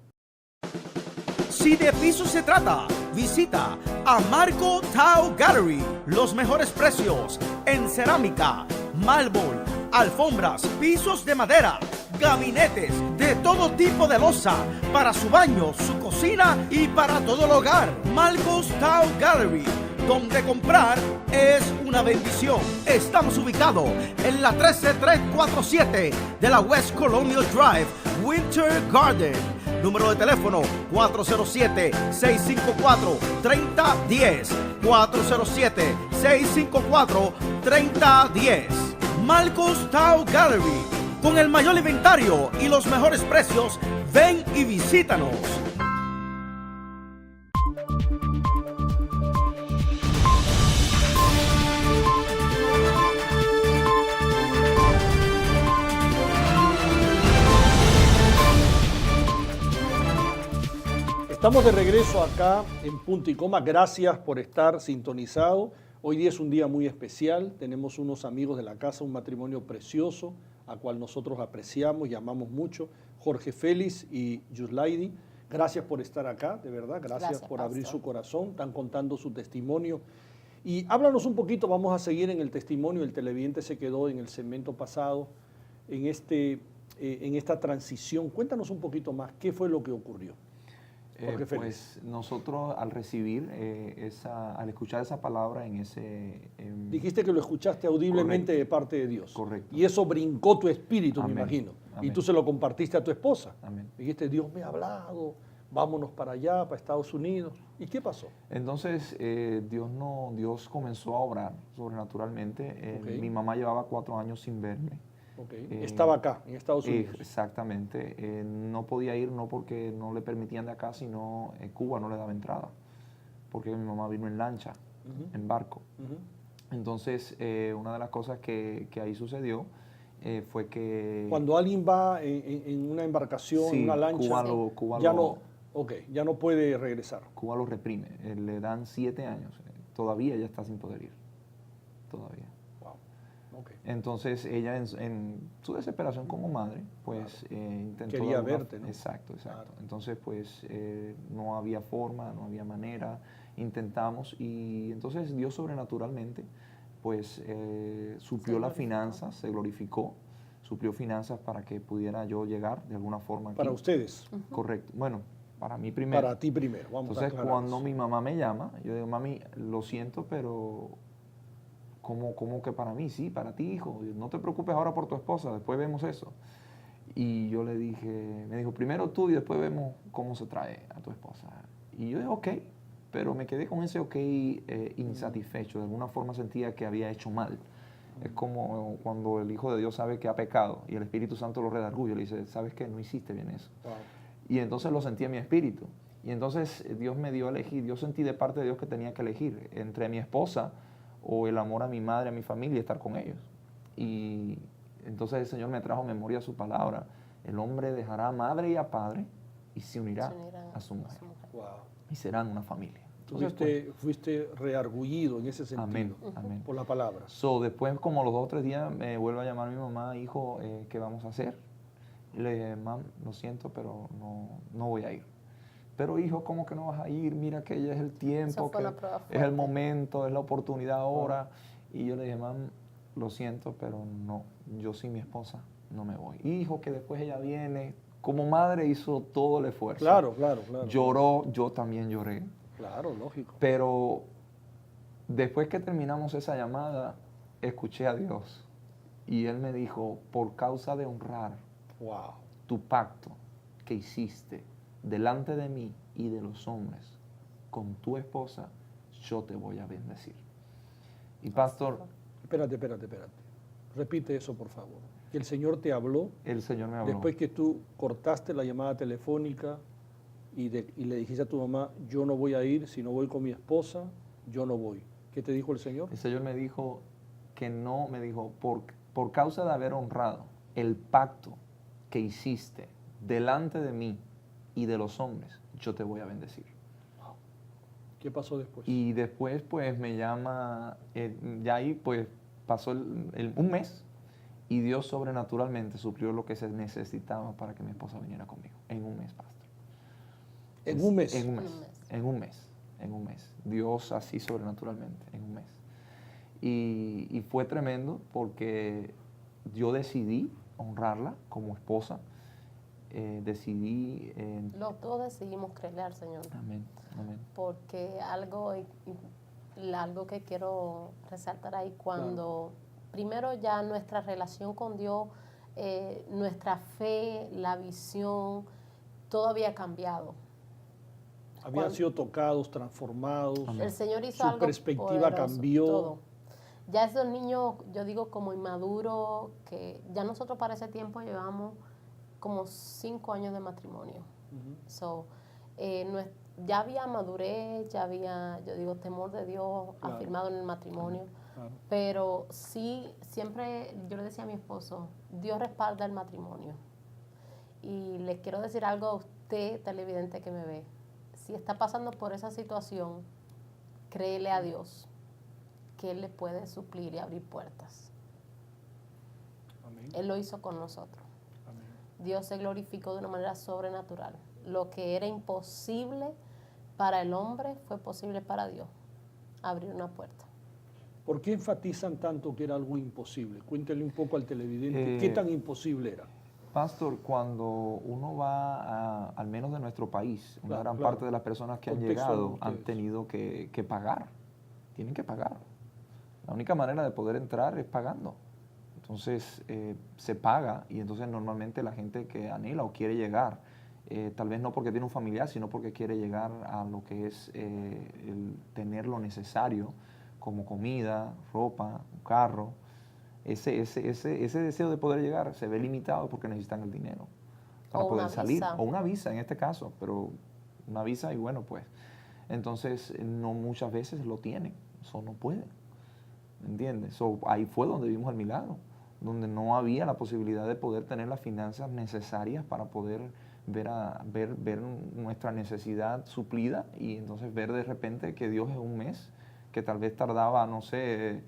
Si de pisos se trata, visita a Marco Tile Gallery. Los mejores precios en cerámica, mármol, alfombras, pisos de madera, gabinetes de todo tipo de loza para su baño, su cocina y para todo el hogar. Marco's Tile Gallery, donde comprar es una bendición. Estamos ubicados en la 13347 de la West Colonial Drive, Winter Garden. Número de teléfono 407-654-3010. 407-654-3010. Marcos Tao Gallery. Con el mayor inventario y los mejores precios, ven y visítanos.
Estamos de regreso acá en Punto y Coma. Gracias por estar sintonizado. Hoy día es un día muy especial. Tenemos unos amigos de la casa, un matrimonio precioso, a cual nosotros apreciamos y amamos mucho, Jorge Félix y Yuslaidi. Gracias por estar acá, de verdad. Gracias por abrir su corazón. Están contando su testimonio. Y háblanos un poquito, vamos a seguir en el testimonio. El televidente se quedó en el segmento pasado, en esta transición. Cuéntanos un poquito más, ¿qué fue lo que ocurrió?
Pues nosotros al recibir al escuchar esa palabra en ese...
Dijiste que lo escuchaste audiblemente de parte de Dios.
Correcto.
Y eso brincó tu espíritu,
Amén.
me imagino.
Amén.
Y tú se lo compartiste a tu esposa.
Amén.
Dijiste, Dios me ha hablado, vámonos para allá, para Estados Unidos. ¿Y qué pasó?
Entonces Dios comenzó a obrar sobrenaturalmente.
Okay.
Mi mamá llevaba 4 años sin verme.
Okay. Estaba acá, en Estados Unidos.
Exactamente. No podía ir, no porque no le permitían de acá, sino Cuba no le daba entrada, porque mi mamá vino en lancha, en barco. Entonces, una de las cosas que ahí sucedió fue que...
Cuando alguien va en una embarcación,
sí,
en una lancha,
Cuba
ya no puede regresar.
Cuba lo reprime. Le dan 7 años. Todavía ella está sin poder ir. Todavía.
Okay.
Entonces ella en su desesperación como madre, pues intentó...
Quería verte, ¿no?
Exacto.
Claro.
Entonces pues no había forma, no había manera, intentamos y entonces Dios sobrenaturalmente pues suplió las finanzas, se glorificó, suplió finanzas para que pudiera yo llegar de alguna forma aquí.
Para ustedes.
Correcto. Bueno, para mí primero.
Para ti primero, vamos a
Entonces
aclarar
cuando
eso.
mi mamá me llama, yo digo, mami, lo siento, pero... ¿Cómo que para mí? Sí, para ti, hijo. No te preocupes ahora por tu esposa, después vemos eso. Y yo le dije, me dijo, primero tú y después vemos cómo se trae a tu esposa. Y yo dije, ok, pero me quedé con ese ok insatisfecho. De alguna forma sentía que había hecho mal. Es como cuando el Hijo de Dios sabe que ha pecado y el Espíritu Santo lo redarguye. Le dice, ¿sabes qué? No hiciste bien eso.
Wow.
Y entonces lo sentí en mi espíritu. Y entonces Dios me dio a elegir. Yo sentí de parte de Dios que tenía que elegir entre mi esposa o el amor a mi madre, a mi familia y estar con ellos. Y entonces el Señor me trajo a memoria su palabra. El hombre dejará a madre y a padre y se unirá a su mujer.
Wow.
Y serán una familia.
Fuiste reargullido en ese sentido.
Amén, amén.
Por la palabra.
Después, como los 2 o 3 días, me vuelve a llamar mi mamá, hijo, ¿qué vamos a hacer? Y le dije, mam, lo siento, pero no voy a ir. Pero hijo, ¿cómo que no vas a ir? Mira que ya es el tiempo, que es el momento, es la oportunidad ahora. Y yo le dije, mam, lo siento, pero no, yo sin mi esposa no me voy. Hijo, que después ella viene. Como madre hizo todo el esfuerzo.
Claro.
Lloró, yo también lloré.
Claro, lógico.
Pero después que terminamos esa llamada, escuché a Dios. Y Él me dijo, por causa de honrar tu pacto que hiciste delante de mí y de los hombres, con tu esposa, yo te voy a bendecir. Y pastor...
Espérate. Repite eso, por favor. Que el Señor te habló.
El Señor me habló.
Después que tú cortaste la llamada telefónica y le dijiste a tu mamá, yo no voy a ir, si no voy con mi esposa, yo no voy. ¿Qué te dijo el Señor?
El Señor me dijo que no, me dijo, por causa de haber honrado el pacto que hiciste delante de mí y de los hombres, yo te voy a bendecir.
Wow. ¿Qué pasó después?
Y después, pues, me llama, ya ahí, pues, pasó un mes y Dios sobrenaturalmente suplió lo que se necesitaba para que mi esposa viniera conmigo. En un mes, pastor.
¿En un mes?
En un mes. Dios así sobrenaturalmente, en un mes. Y fue tremendo porque yo decidí honrarla como esposa.
Los dos decidimos creerle al Señor.
Amén.
Porque algo que quiero resaltar ahí, cuando primero ya nuestra relación con Dios, nuestra fe, la visión, todo había cambiado.
Habían sido tocados, transformados.
El Señor hizo
Su
algo
perspectiva
poderoso,
cambió.
todo. Ya esos niños, yo digo como inmaduros, que ya nosotros para ese tiempo llevamos como 5 años de matrimonio. So, ya había madurez, ya había, yo digo, temor de Dios
Claro.
afirmado en el matrimonio.
Claro.
Pero sí, siempre yo le decía a mi esposo, Dios respalda el matrimonio. Y le quiero decir algo a usted, televidente que me ve. Si está pasando por esa situación, créele a Dios que Él le puede suplir y abrir puertas.
Amén.
Él lo hizo con nosotros.
Amén.
Dios se glorificó de una manera sobrenatural. Lo que era imposible para el hombre fue posible para Dios. Abrir una puerta.
¿Por qué enfatizan tanto que era algo imposible? Cuéntele un poco al televidente, ¿qué tan imposible era?
Pastor, cuando uno va al menos de nuestro país, una
Claro,
gran
claro.
parte de las personas que han
Contexto de
llegado han
ustedes.
tenido que pagar. Tienen que pagar. La única manera de poder entrar es pagando. Entonces se paga y entonces normalmente la gente que anhela o quiere llegar, tal vez no porque tiene un familiar, sino porque quiere llegar a lo que es el tener lo necesario como comida, ropa, un carro. Ese deseo de poder llegar se ve limitado porque necesitan el dinero para
O
poder
una
salir.
visa.
O una visa en este caso, pero una visa y bueno pues. Entonces no muchas veces lo tienen, eso no pueden. ¿Entiendes? So, ahí fue donde vimos el milagro, donde no había la posibilidad de poder tener las finanzas necesarias para poder ver nuestra necesidad suplida y entonces ver de repente que Dios en un mes, que tal vez tardaba, no sé,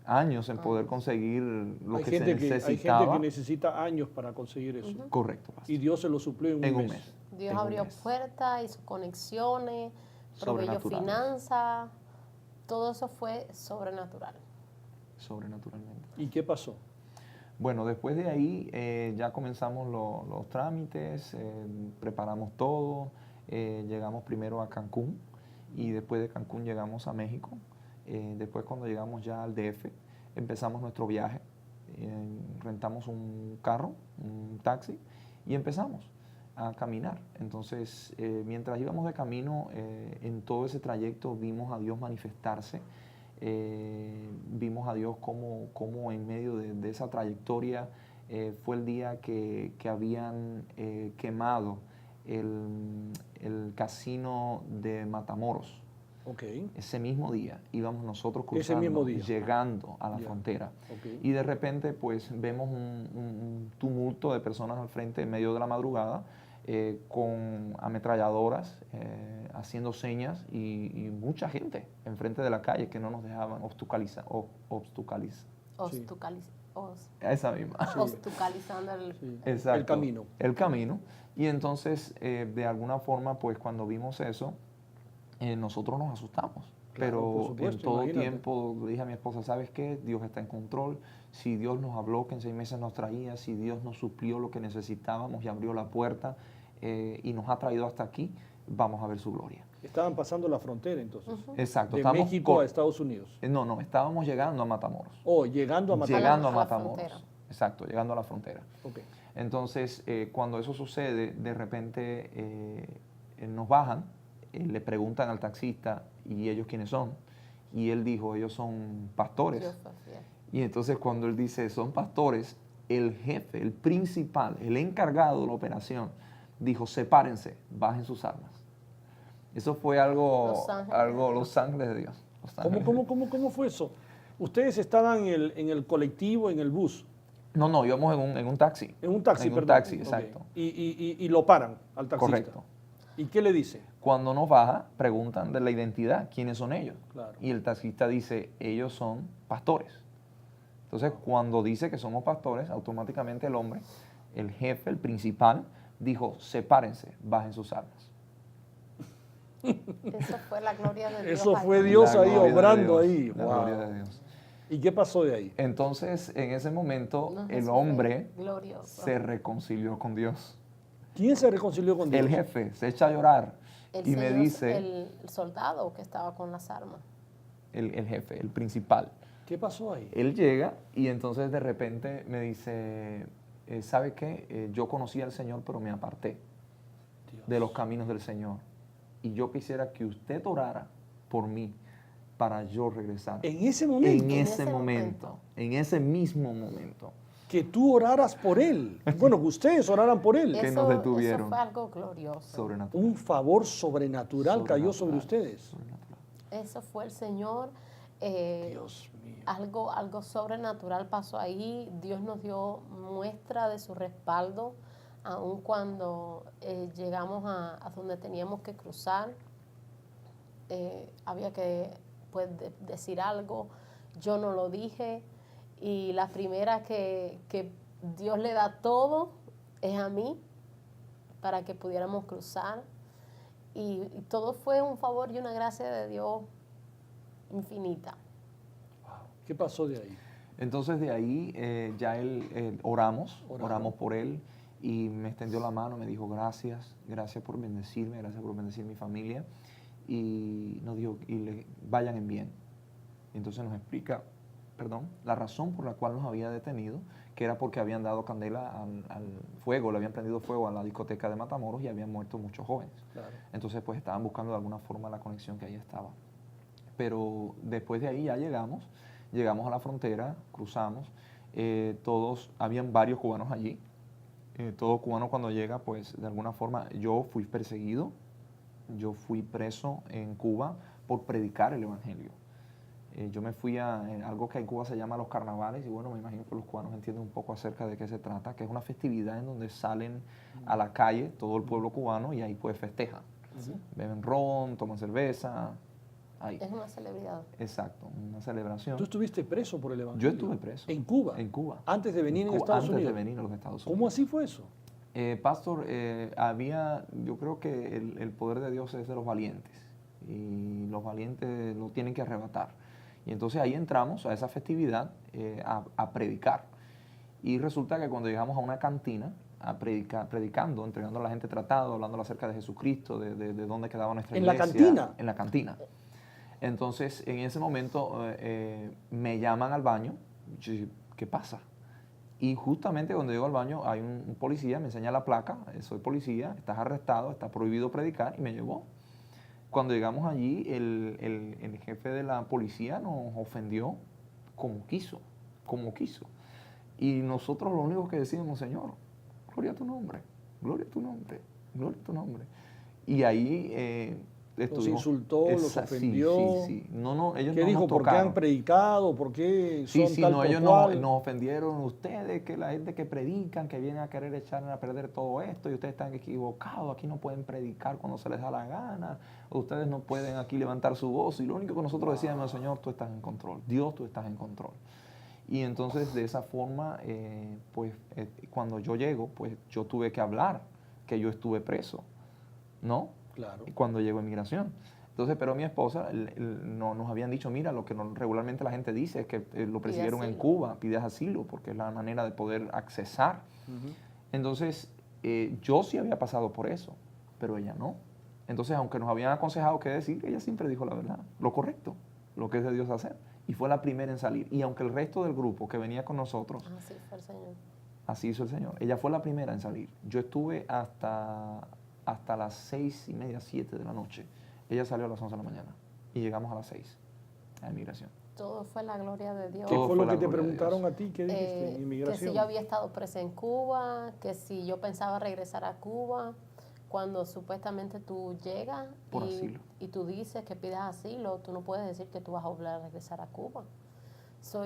años en poder conseguir lo
Hay
que
gente
se
hay
necesitaba.
gente que necesita años para conseguir eso.
Correcto, pastor.
Y Dios se lo suplió en un mes.
Dios
En un
abrió
mes.
puertas, hizo conexiones, proveyó
Sobrenaturales.
finanzas. Todo eso fue sobrenatural.
Sobrenaturalmente.
¿Y qué pasó?
Bueno, después de ahí ya comenzamos los trámites, preparamos todo, llegamos primero a Cancún y después de Cancún llegamos a México. Después cuando llegamos ya al DF, empezamos nuestro viaje, rentamos un carro, un taxi y empezamos a caminar. Entonces, mientras íbamos de camino, en todo ese trayecto vimos a Dios manifestarse. Vimos a Dios como en medio de esa trayectoria fue el día que habían quemado el casino de Matamoros.
Ok.
Ese mismo día íbamos nosotros
Ese
cruzando,
mismo día.
llegando a la
Ya.
frontera.
Ok.
Y de repente pues vemos un tumulto de personas al frente en medio de la madrugada con ametralladoras, haciendo señas y mucha gente enfrente de la calle que no nos dejaban esa misma.
Obstaculizando el...
Sí.
Exacto,
El camino.
El camino. Y entonces, de alguna forma, pues cuando vimos eso, nosotros nos asustamos.
Claro, por
Pero
supuesto,
en todo
imagínate.
tiempo le dije a mi esposa, ¿sabes qué? Dios está en control. Si Dios nos habló que en 6 meses nos traía, si Dios nos suplió lo que necesitábamos y abrió la puerta y nos ha traído hasta aquí, vamos a ver su gloria.
Estaban pasando la frontera entonces.
Exacto.
De
estábamos
México a Estados Unidos.
No, estábamos llegando a Matamoros.
Oh, llegando a Matamoros.
Llegando a
A la
Matamoros.
frontera.
Exacto, llegando a la frontera.
Ok.
Entonces, cuando eso sucede, de repente nos bajan, le preguntan al taxista, ¿y ellos quiénes son? Y él dijo, ellos son pastores.
Dios fue fiel.
Y entonces cuando él dice, son pastores, el jefe, el principal, el encargado de la operación, dijo, sepárense, bajen sus armas. Eso fue
Los ángeles
de Dios. Los ángeles de Dios.
¿Cómo fue eso? Ustedes estaban en el colectivo, en el bus,
No, íbamos en un taxi.
en un taxi,
En un
perdón.
taxi,
Ok.
exacto.
Y lo paran al taxista.
Correcto.
¿Y qué le dice?
Cuando nos baja, preguntan de la identidad, ¿quiénes son ellos?
Claro.
Y el taxista dice, ellos son pastores. Entonces, cuando dice que somos pastores, automáticamente el hombre, el jefe, el principal, dijo, sepárense, bajen sus armas.
Eso fue la gloria de Dios.
Eso
ahí.
fue Dios
La
ahí
gloria de
obrando
Dios,
ahí.
La
Wow.
gloria de Dios.
¿Y qué pasó de ahí?
Entonces, en ese momento,
No,
el
eso fue
hombre
glorioso.
se reconcilió con Dios.
¿Quién se reconcilió con Dios?
El jefe se echa a llorar
El
y me
señor-
dice,
el soldado que estaba con las armas.
el jefe, el principal,
¿Qué pasó ahí?
él llega y entonces de repente me dice, ¿sabe qué? Yo conocí al Señor, pero me aparté. de los caminos del Señor. Y yo quisiera que usted orara por mí para yo regresar.
En ese momento.
En ese momento, en ese mismo momento.
Que tú oraras por él. Bueno, que ustedes oraran por él.
Que nos detuvieron.
Eso fue algo glorioso.
Sobrenatural.
Un favor sobrenatural cayó sobre ustedes.
Sobrenatural.
Eso fue el Señor.
Dios mío.
Algo sobrenatural pasó ahí. Dios nos dio muestra de su respaldo, aun cuando llegamos a donde teníamos que cruzar. Había que decir algo. Yo no lo dije. Y la primera que Dios le da todo es a mí, para que pudiéramos cruzar. Y todo fue un favor y una gracia de Dios infinita.
¿Qué pasó de ahí?
Entonces de ahí ya oramos por él y me extendió la mano, me dijo gracias por bendecirme, gracias por bendecir mi familia y nos dijo, vayan en bien. Entonces nos explica, la razón por la cual nos había detenido, que era porque habían dado candela al fuego, le habían prendido fuego a la discoteca de Matamoros y habían muerto muchos jóvenes. Claro. Entonces pues estaban buscando de alguna forma la conexión que ahí estaba. Pero después de ahí ya llegamos a la frontera, cruzamos, habían varios cubanos allí. Todo cubano cuando llega, pues de alguna forma, yo fui perseguido, yo fui preso en Cuba por predicar el evangelio. Yo me fui a algo que en Cuba se llama los carnavales y bueno, me imagino que los cubanos entienden un poco acerca de qué se trata, que es una festividad en donde salen a la calle todo el pueblo cubano y ahí pues festejan. Beben ron, toman cerveza. Ahí.
Es una celebridad.
Exacto, una celebración.
¿Tú estuviste preso por el evangelio?
Yo estuve preso.
¿En Cuba?
En Cuba.
¿Antes de venir a Estados Unidos?
Antes de venir a los Estados Unidos.
¿Cómo así fue eso?
Pastor, yo creo que el poder de Dios es de los valientes y los valientes lo tienen que arrebatar. Y entonces ahí entramos a esa festividad a predicar. Y resulta que cuando llegamos a una cantina, predicando, entregando a la gente tratado, hablando acerca de Jesucristo, de dónde quedaba nuestra iglesia.
¿En la cantina?
En la cantina. Entonces, en ese momento me llaman al baño. Yo digo, ¿qué pasa? Y justamente cuando llego al baño hay un policía, me enseña la placa, soy policía, estás arrestado, está prohibido predicar, y me llevó. Cuando llegamos allí, el jefe de la policía nos ofendió como quiso. Y nosotros lo único que decíamos, Señor, gloria a tu nombre, gloria a tu nombre, gloria a tu nombre. Y ahí
los insultó, los ofendió.
Sí. No, ellos
¿Qué
no
dijo?
nos
¿Por qué
tocaron.
han predicado? ¿Por qué son tal por
ellos
cual?
nos ofendieron ustedes, que la gente que predican, que vienen a querer echar a perder todo esto, y ustedes están equivocados, aquí no pueden predicar cuando se les da la gana, ustedes no pueden aquí levantar su voz, y lo único que nosotros decíamos, Señor, tú estás en control, Dios, tú estás en control. Y entonces de esa forma, cuando yo llego, pues yo tuve que hablar que yo estuve preso, ¿no?
Claro.
Cuando llegó a inmigración. Entonces, pero mi esposa no, nos habían dicho, mira, lo que regularmente la gente dice es que lo persiguieron en Cuba, pides asilo, porque es la manera de poder accesar. Entonces, yo sí había pasado por eso, pero ella no. Entonces, aunque nos habían aconsejado qué decir, ella siempre dijo la verdad, lo correcto, lo que es de Dios hacer. Y fue la primera en salir. Y aunque el resto del grupo que venía con nosotros,
Así fue el Señor.
Así hizo el Señor. Ella fue la primera en salir. Yo estuve hasta las 6:30, 7 de la noche. Ella salió a las 11 de la mañana y llegamos a las 6 a inmigración.
Todo fue la gloria de Dios.
¿Qué fue lo que te
gloria de
preguntaron
Dios.
a ti? ¿Qué dijiste en inmigración?
Que si yo había estado presa en Cuba, que si yo pensaba regresar a Cuba, cuando supuestamente tú llegas
Por asilo.
y tú dices que pides asilo, tú no puedes decir que tú vas a volver a regresar a Cuba.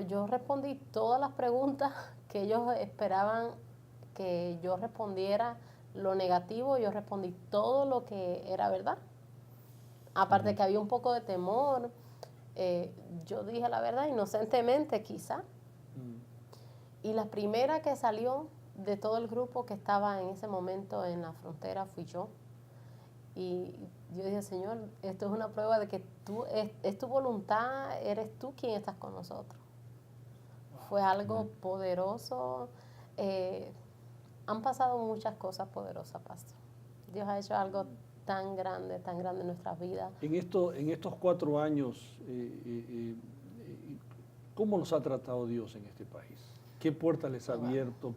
Yo respondí todas las preguntas que ellos esperaban que yo respondiera. Lo negativo, yo respondí todo lo que era verdad. Aparte que había un poco de temor, yo dije la verdad inocentemente quizá. Y la primera que salió de todo el grupo que estaba en ese momento en la frontera fui yo. Y yo dije, Señor, esto es una prueba de que es tu voluntad, eres tú quien estás con nosotros. Fue algo poderoso. Han pasado muchas cosas poderosas, Pastor. Dios ha hecho algo tan grande en nuestras vidas.
En estos 4 años, ¿cómo nos ha tratado Dios en este país? ¿Qué puertas les ha abierto?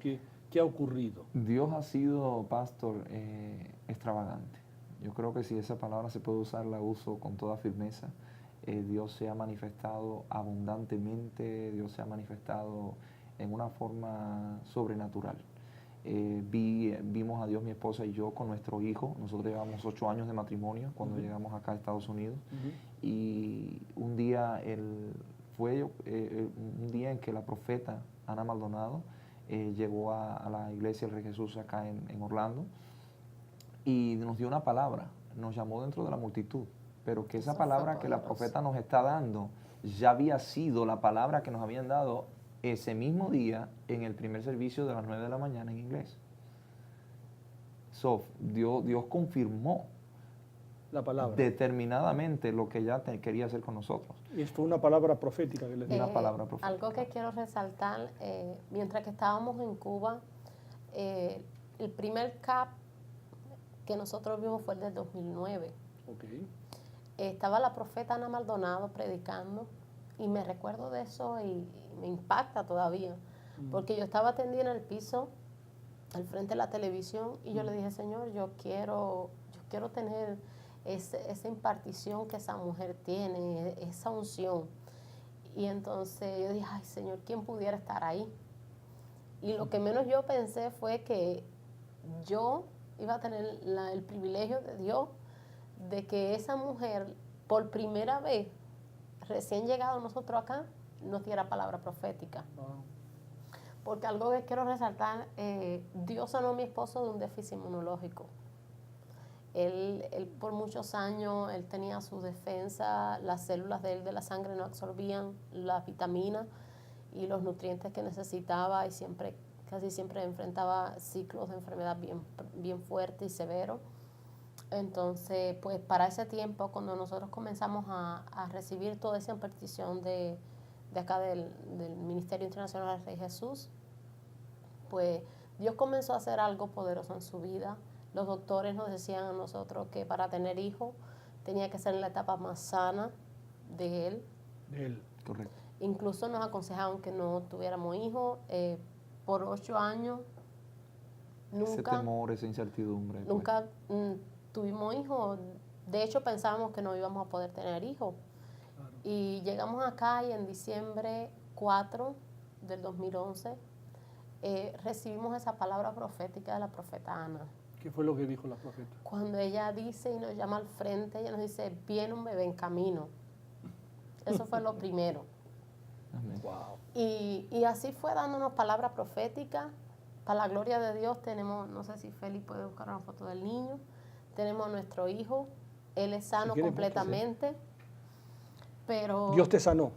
¿Qué ha ocurrido?
Dios ha sido, pastor, extravagante. Yo creo que si esa palabra se puede usar, la uso con toda firmeza. Dios se ha manifestado abundantemente, Dios se ha manifestado en una forma sobrenatural. Vimos a Dios, mi esposa y yo, con nuestro hijo. Nosotros llevamos 8 años de matrimonio cuando llegamos acá a Estados Unidos. Y un día fue un día en que la profeta Ana Maldonado llegó a la iglesia del Rey Jesús acá en Orlando y nos dio una palabra, nos llamó dentro de la multitud, pero que esa palabra que la profeta nos está dando ya había sido la palabra que nos habían dado ese mismo día en el primer servicio de las 9 de la mañana en inglés. Dios confirmó
La palabra.
determinadamente lo que ya quería hacer con nosotros.
Y fue una palabra profética que les dio.
Una palabra profética.
Algo que quiero resaltar, mientras que estábamos en Cuba, el primer CAP que nosotros vimos fue el del 2009.
Okay.
Estaba la profeta Ana Maldonado predicando y me recuerdo de eso y me impacta todavía, porque yo estaba tendida en el piso al frente de la televisión y yo le dije, Señor, yo quiero tener esa impartición que esa mujer tiene, esa unción. Y entonces yo dije, ay Señor, ¿quién pudiera estar ahí? Y lo que menos yo pensé fue que yo iba a tener el privilegio de Dios de que esa mujer, por primera vez, recién llegado nosotros acá, nos diera palabra profética.
Wow.
Porque algo que quiero resaltar, Dios sanó a mi esposo de un déficit inmunológico. Él por muchos años, él tenía su defensa, las células de él de la sangre no absorbían las vitaminas y los nutrientes que necesitaba y casi siempre enfrentaba ciclos de enfermedad bien fuertes y severos. Entonces, pues para ese tiempo, cuando nosotros comenzamos a recibir toda esa impartición de acá del Ministerio Internacional del Rey Jesús, pues Dios comenzó a hacer algo poderoso en su vida. Los doctores nos decían a nosotros que para tener hijos tenía que ser en la etapa más sana de él.
De él.
Correcto.
Incluso nos aconsejaban que no tuviéramos hijos. Por 8 años nunca...
Ese temor, esa incertidumbre.
Nunca tuvimos hijos. De hecho, pensábamos que no íbamos a poder tener hijos.
Claro.
Y llegamos acá y en diciembre 4 del 2011 recibimos esa palabra profética de la profeta Ana.
¿Qué fue lo que dijo la profeta?
Cuando ella dice y nos llama al frente, ella nos dice, viene un bebé en camino. Eso fue lo primero.
Amén.
Wow.
Y así fue dándonos palabra profética. Para la gloria de Dios tenemos, no sé si Félix puede buscar una foto del niño, tenemos a nuestro hijo, él es sano
Si
completamente, pero...
Dios te sanó.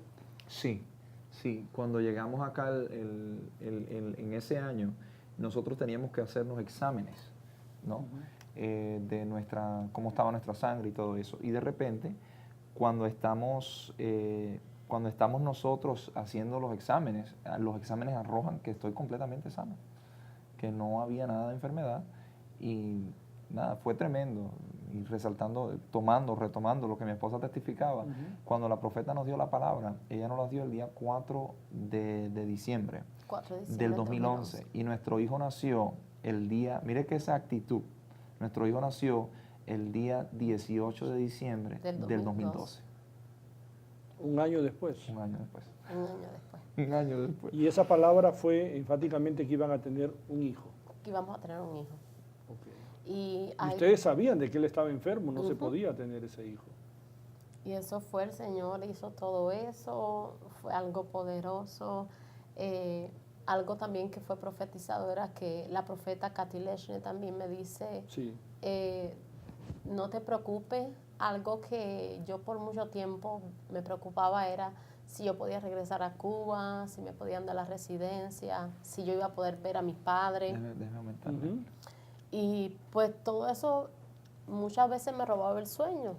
Sí, sí. Cuando llegamos acá en ese año, nosotros teníamos que hacernos exámenes, ¿no? De cómo estaba nuestra sangre y todo eso. Y de repente, cuando estamos nosotros haciendo los exámenes arrojan que estoy completamente sano, que no había nada de enfermedad y nada, fue tremendo. Y resaltando, retomando lo que mi esposa testificaba, cuando la profeta nos dio la palabra, ella nos la dio el día 4 de diciembre,
4 de diciembre
del 2011. Y nuestro hijo nació el día, mire que esa actitud, nuestro hijo nació el día 18 de diciembre del 2012.
Un año después.
Un año después.
Un año después.
Un año después.
Y esa palabra fue enfáticamente que iban a tener un hijo.
Que íbamos a tener un hijo.
Okay.
Y
ustedes sabían de que él estaba enfermo, no se podía tener ese hijo.
Y eso fue, el Señor hizo todo eso, fue algo poderoso. Algo también que fue profetizado era que la profeta Kathy Leshner también me dice,
Sí.
no te preocupes. Algo que yo por mucho tiempo me preocupaba era si yo podía regresar a Cuba, si me podían dar la residencia, si yo iba a poder ver a mis padres.
Déjame aumentarle.
Y pues todo eso muchas veces me robaba el sueño.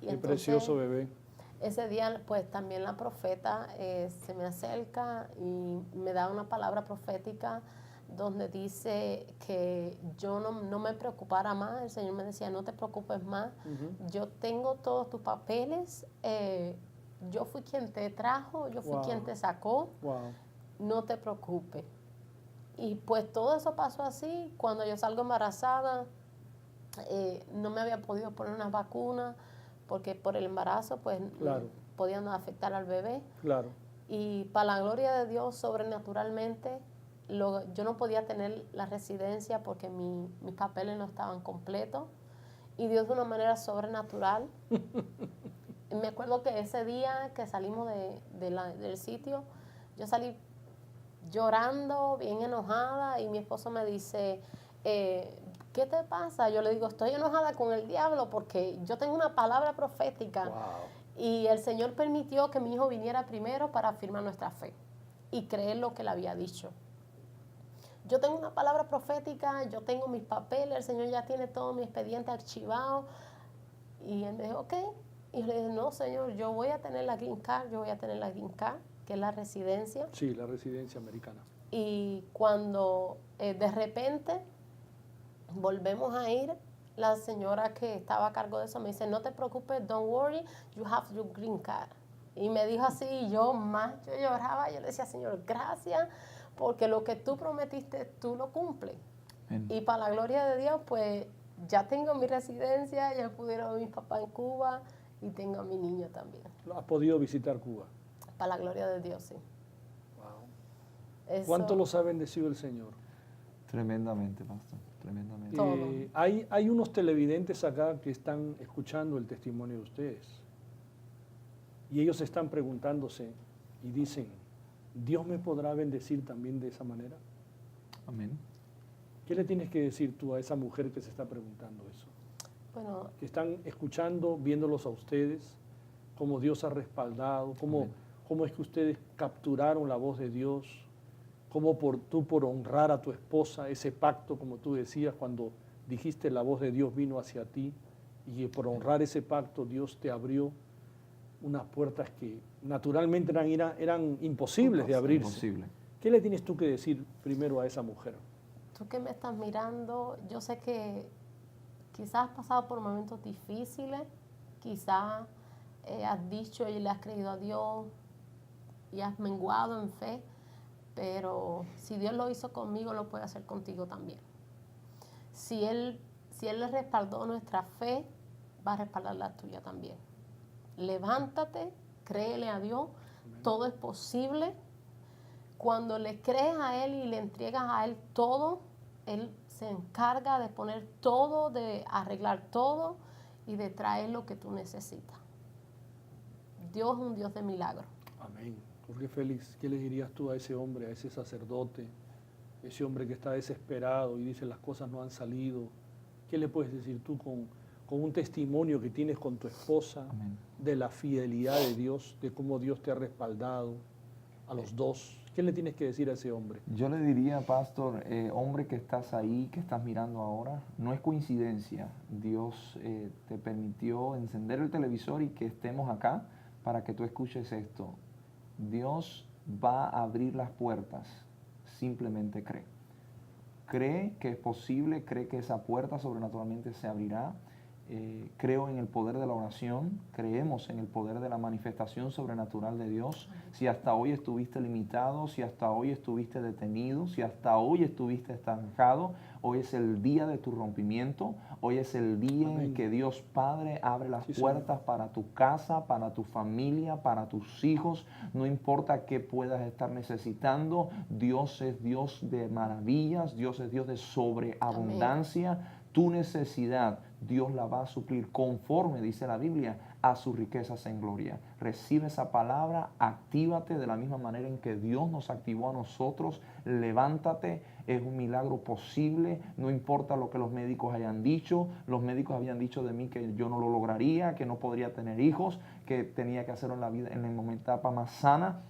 Y
Qué
entonces,
precioso bebé.
ese día pues también la profeta se me acerca y me da una palabra profética donde dice que yo no me preocupara más. El Señor me decía, no te preocupes más, yo tengo todos tus papeles, yo fui quien te trajo, yo fui quien te sacó, no te preocupes. Y pues todo eso pasó así. Cuando yo salgo embarazada, no me había podido poner una vacuna porque por el embarazo pues
Claro.
podían afectar al bebé.
Claro.
Y para la gloria de Dios, sobrenaturalmente, yo no podía tener la residencia porque mis papeles no estaban completos. Y Dios de una manera sobrenatural. Me acuerdo que ese día que salimos del sitio, yo salí llorando, bien enojada, y mi esposo me dice, ¿qué te pasa? Yo le digo, estoy enojada con el diablo porque yo tengo una palabra profética.
Wow.
Y el Señor permitió que mi hijo viniera primero para afirmar nuestra fe y creer lo que él había dicho. Yo tengo una palabra profética, yo tengo mis papeles, el Señor ya tiene todo mi expediente archivado. Y él me dijo, ok. Y yo le dije, no, Señor, yo voy a tener la green card, que es la residencia.
Sí, la residencia americana.
Y cuando de repente volvemos a ir, la señora que estaba a cargo de eso me dice, no te preocupes, don't worry, you have your green card. Y me dijo así, y yo lloraba, yo le decía, Señor, gracias, porque lo que tú prometiste, tú lo cumples. Y para la gloria de Dios, pues ya tengo mi residencia, ya pudieron mis papás en Cuba y tengo a mi niño también.
¿Has podido visitar Cuba?
Para la gloria de Dios, sí.
Wow.
Eso,
¿Cuánto los ha bendecido el Señor?
Tremendamente, pastor, tremendamente.
Todo.
Hay unos televidentes acá que están escuchando el testimonio de ustedes. Y ellos están preguntándose y dicen, ¿Dios me podrá bendecir también de esa manera?
Amén.
¿Qué le tienes que decir tú a esa mujer que se está preguntando eso?
bueno,
Que están escuchando, viéndolos a ustedes, cómo Dios ha respaldado, cómo es que ustedes capturaron la voz de Dios, cómo tú por honrar a tu esposa, ese pacto, como tú decías, cuando dijiste la voz de Dios vino hacia ti, y por honrar ese pacto Dios te abrió unas puertas que naturalmente eran imposibles de abrirse.
Imposible.
¿Qué le tienes tú que decir primero a esa mujer?
tú que me estás mirando, yo sé que quizás has pasado por momentos difíciles, quizás has dicho y le has creído a Dios y has menguado en fe, pero si Dios lo hizo conmigo, lo puede hacer contigo también. Si Él le respaldó nuestra fe, va a respaldar la tuya también. Levántate, créele a Dios, todo es posible. Cuando le crees a Él y le entregas a Él todo, Él se encarga de poner todo, de arreglar todo y de traer lo que tú necesitas. Dios es un Dios de milagros.
Amén. Jorge Félix, ¿qué le dirías tú a ese hombre, a ese sacerdote, ese hombre que está desesperado y dice las cosas no han salido? ¿Qué le puedes decir tú con un testimonio que tienes con tu esposa,
Amén,
de la fidelidad de Dios, de cómo Dios te ha respaldado a los dos? ¿Qué le tienes que decir a ese hombre?
Yo le diría, pastor, hombre que estás ahí, que estás mirando ahora, no es coincidencia. Dios te permitió encender el televisor y que estemos acá para que tú escuches esto. Dios va a abrir las puertas, simplemente cree. Cree que es posible, cree que esa puerta sobrenaturalmente se abrirá. Creo en el poder de la oración, creemos en el poder de la manifestación sobrenatural de Dios. Si hasta hoy estuviste limitado, si hasta hoy estuviste detenido, si hasta hoy estuviste estancado, hoy es el día de tu rompimiento, hoy es el día
Amén.
en que Dios Padre abre las
Sí,
puertas
Señor.
para tu casa, para tu familia, para tus hijos. No importa qué puedas estar necesitando, Dios es Dios de maravillas, Dios es Dios de sobreabundancia. Tu necesidad, Dios la va a suplir conforme, dice la Biblia, a sus riquezas en gloria. Recibe esa palabra, actívate de la misma manera en que Dios nos activó a nosotros. Levántate, es un milagro posible, no importa lo que los médicos hayan dicho. Los médicos habían dicho de mí que yo no lo lograría, que no podría tener hijos, que tenía que hacerlo en la vida, en la etapa más sana.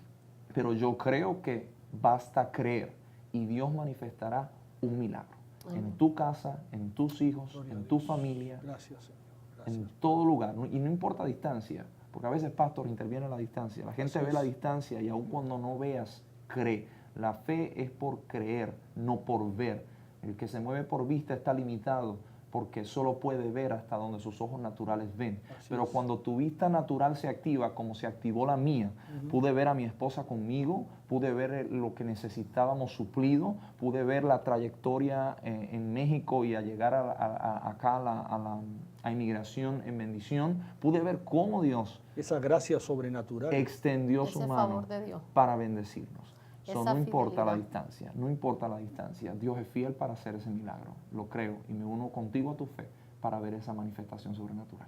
Pero yo creo que basta creer y Dios manifestará un milagro. En tu casa, en tus hijos,
Gloria a
en tu
Dios.
familia,
Gracias, Señor. Gracias.
en todo lugar. Y no importa distancia, porque a veces, pastor, interviene la distancia. La gente
Así
ve
es.
la distancia y aun cuando no veas, cree. La fe es por creer, no por ver. El que se mueve por vista está limitado. porque solo puede ver hasta donde sus ojos naturales ven.
Así
Pero
es.
cuando tu vista natural se activa, como se activó la mía, pude ver a mi esposa conmigo, pude ver lo que necesitábamos suplido, pude ver la trayectoria en México y a llegar acá a inmigración en bendición, pude ver cómo Dios
Esa gracia sobrenatural.
extendió
Ese
su mano
favor de Dios.
para bendecirnos. So,
Esa
no importa la
fidelidad.
distancia, no importa la distancia, Dios es fiel para hacer ese milagro, lo creo y me uno contigo a tu fe para ver esa manifestación sobrenatural.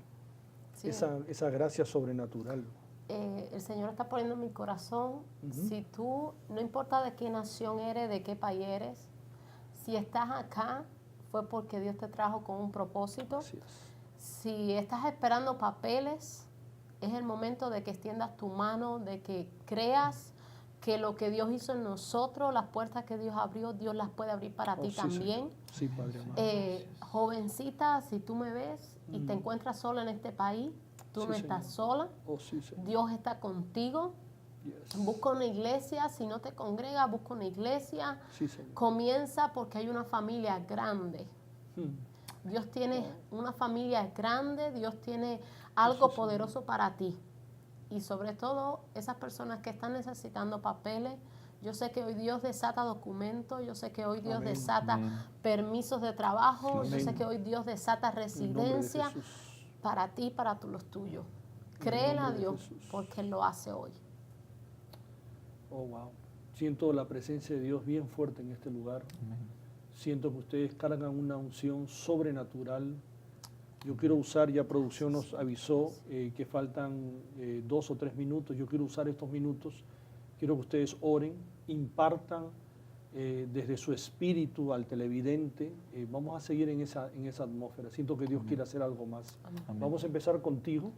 Sí.
Esa gracia sobrenatural.
El Señor está poniendo en mi corazón, si tú, no importa de qué nación eres, de qué país eres, si estás acá, fue porque Dios te trajo con un propósito.
Así es.
Si estás esperando papeles, es el momento de que extiendas tu mano, de que creas que lo que Dios hizo en nosotros, las puertas que Dios abrió, Dios las puede abrir para ti
Sí,
también.
Señor. Sí, Padre amado.
Jovencita, si tú me ves y te encuentras sola en este país, tú
Sí,
no estás
Señor.
sola.
Oh, sí, Señor.
Dios está contigo.
Yes.
Busca una iglesia, si no te congregas, busca una iglesia.
Sí, Señor.
Comienza porque hay una familia grande. Dios tiene una familia grande, Dios tiene algo poderoso para ti. Y sobre todo, esas personas que están necesitando papeles, yo sé que hoy Dios desata documentos, yo sé que hoy Dios
Amén.
desata permisos de trabajo, yo sé
Amén.
que hoy Dios desata
En el nombre de
residencia
Jesús.
para ti y para los tuyos.
En el
Créele a
nombre de
Dios
Jesús.
porque Él lo hace hoy.
Oh, wow. Siento la presencia de Dios bien fuerte en este lugar. Siento que ustedes cargan una unción sobrenatural. Yo quiero usar, ya producción nos avisó que faltan 2 o 3 minutos. Yo quiero usar estos minutos. Quiero que ustedes oren, impartan desde su espíritu al televidente. Vamos a seguir en esa atmósfera. Siento que Dios quiere hacer algo más.
Amén.
Vamos a empezar contigo.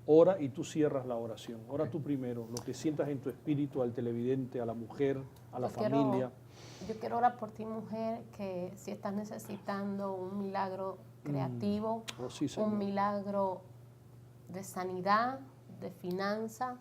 Ora y tú cierras la oración. Ora tú primero, lo que sientas en tu espíritu al televidente, a la mujer, a la familia.
Yo quiero orar por ti, mujer, que si estás necesitando un milagro creativo,
Oh, sí, Señor.
un milagro de sanidad, de finanza,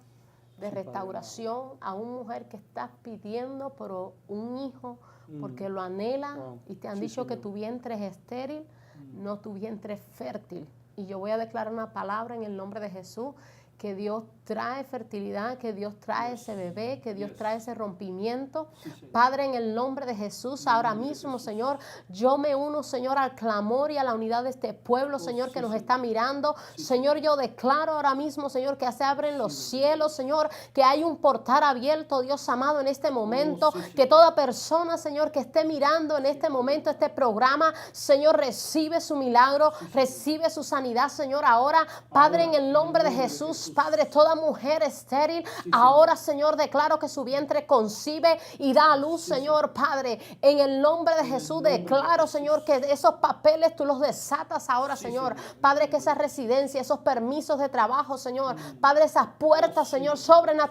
de
Sí, Padre
restauración, a una mujer que estás pidiendo por un hijo porque lo anhela
Wow.
y te han
Sí,
dicho que
Señor.
tu vientre es estéril, no, tu vientre es fértil. Y yo voy a declarar una palabra en el nombre de Jesús, que Dios trae fertilidad, que Dios trae ese bebé, que Dios trae ese rompimiento. Padre, en el nombre de Jesús, ahora mismo, Señor, yo me uno, Señor, al clamor y a la unidad de este pueblo, Señor, que nos está mirando. Señor, yo declaro ahora mismo, Señor, que se abren los cielos, Señor, que hay un portal abierto, Dios amado, en este momento, que toda persona, Señor, que esté mirando en este momento este programa, Señor, recibe su milagro, recibe su sanidad, Señor, ahora, Padre, en el nombre de Jesús, Padre, toda mujer estéril, ahora, Señor, declaro que su vientre concibe y da a luz, Señor, Padre, en el nombre de Jesús, declaro, Señor, que esos papeles tú los desatas ahora, Señor, Padre, que esa residencia, esos permisos de trabajo, Señor, Padre, esas puertas, Señor,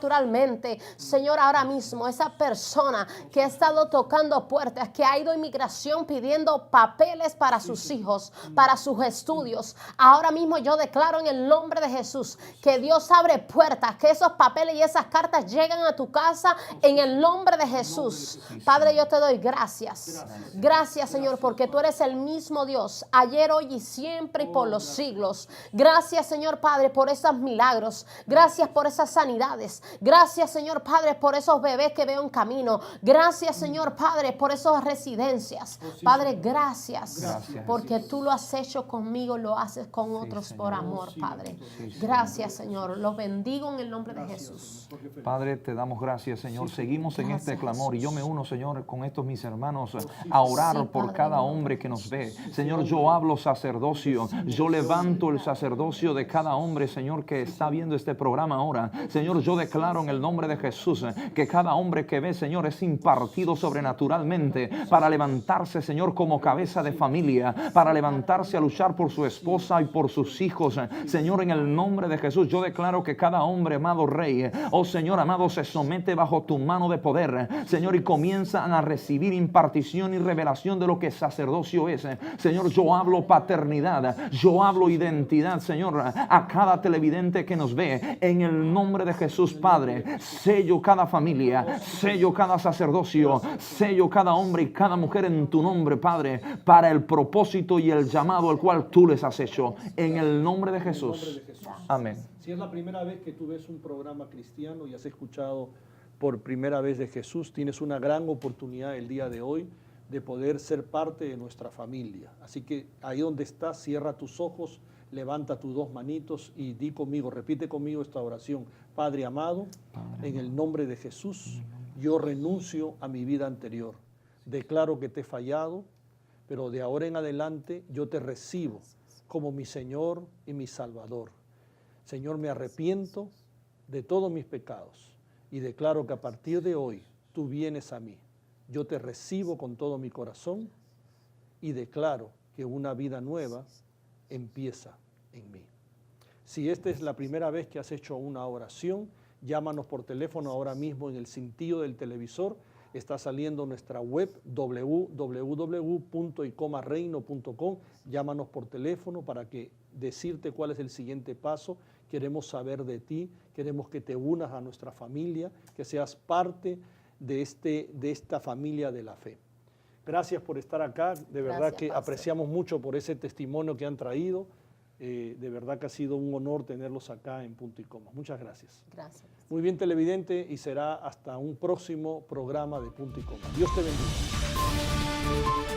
sobrenaturalmente, Señor, ahora mismo, esa persona que ha estado tocando puertas, que ha ido a inmigración pidiendo papeles para sus hijos, para sus estudios, ahora mismo yo declaro en el nombre de Jesús que Dios abre puertas, que esos papeles y esas cartas llegan a tu casa en el nombre de Jesús. Padre, yo te doy gracias. Gracias, Señor, porque tú eres el mismo Dios, ayer, hoy y siempre y por los siglos. Gracias, Señor Padre, por esos milagros. Gracias por esas sanidades. Gracias, Señor Padre, por esos bebés que veo en camino. Gracias, Señor Padre, por esas residencias. Padre, gracias, porque tú lo has hecho conmigo, lo haces con otros por amor, Padre. Gracias, Señor. Los bendigo en el nombre de Jesús.
Padre, te damos gracias, Señor. Seguimos en
Gracias,
este clamor y yo me
Jesús.
uno, Señor, con estos mis hermanos a orar
Sí,
por
Padre,
cada
en el nombre
hombre
de
que nos ve.
Jesús.
Señor, yo hablo sacerdocio. Yo levanto el sacerdocio de cada hombre, Señor, que está viendo este programa ahora. Señor, yo declaro en el nombre de Jesús que cada hombre que ve, Señor, es impartido sobrenaturalmente para levantarse, Señor, como cabeza de familia, para levantarse a luchar por su esposa y por sus hijos. Señor, en el nombre de Jesús, yo declaro que cada cada hombre, amado Rey, oh Señor amado, se somete bajo tu mano de poder, Señor, y comienzan a recibir impartición y revelación de lo que sacerdocio es. Señor, yo hablo paternidad, yo hablo identidad, Señor, a cada televidente que nos ve, en el nombre de Jesús, Padre. Sello cada familia, sello cada sacerdocio, sello cada hombre y cada mujer en tu nombre, Padre, para el propósito y el llamado al cual tú les has hecho, en el nombre de Jesús. Amén.
Si es la primera vez que tú ves un programa cristiano y has escuchado por primera vez de Jesús, tienes una gran oportunidad el día de hoy de poder ser parte de nuestra familia. Así que ahí donde estás, cierra tus ojos, levanta tus dos manitos y di conmigo, repite conmigo esta oración. Padre amado, en el nombre de Jesús, yo renuncio a mi vida anterior. Declaro que te he fallado, pero de ahora en adelante yo te recibo como mi Señor y mi Salvador. Señor, me arrepiento de todos mis pecados y declaro que a partir de hoy tú vienes a mí. Yo te recibo con todo mi corazón y declaro que una vida nueva empieza en mí. Si esta es la primera vez que has hecho una oración, llámanos por teléfono ahora mismo en el cintillo del televisor. Está saliendo nuestra web www.icomareino.com. Llámanos por teléfono para decirte cuál es el siguiente paso. Queremos saber de ti, queremos que te unas a nuestra familia, que seas parte de esta familia de la fe. Gracias por estar acá, de verdad que apreciamos mucho por ese testimonio que han traído. De verdad que ha sido un honor tenerlos acá en Punto y Coma. Muchas gracias.
Gracias.
Muy bien, televidente, y será hasta un próximo programa de Punto y Coma. Dios te bendiga.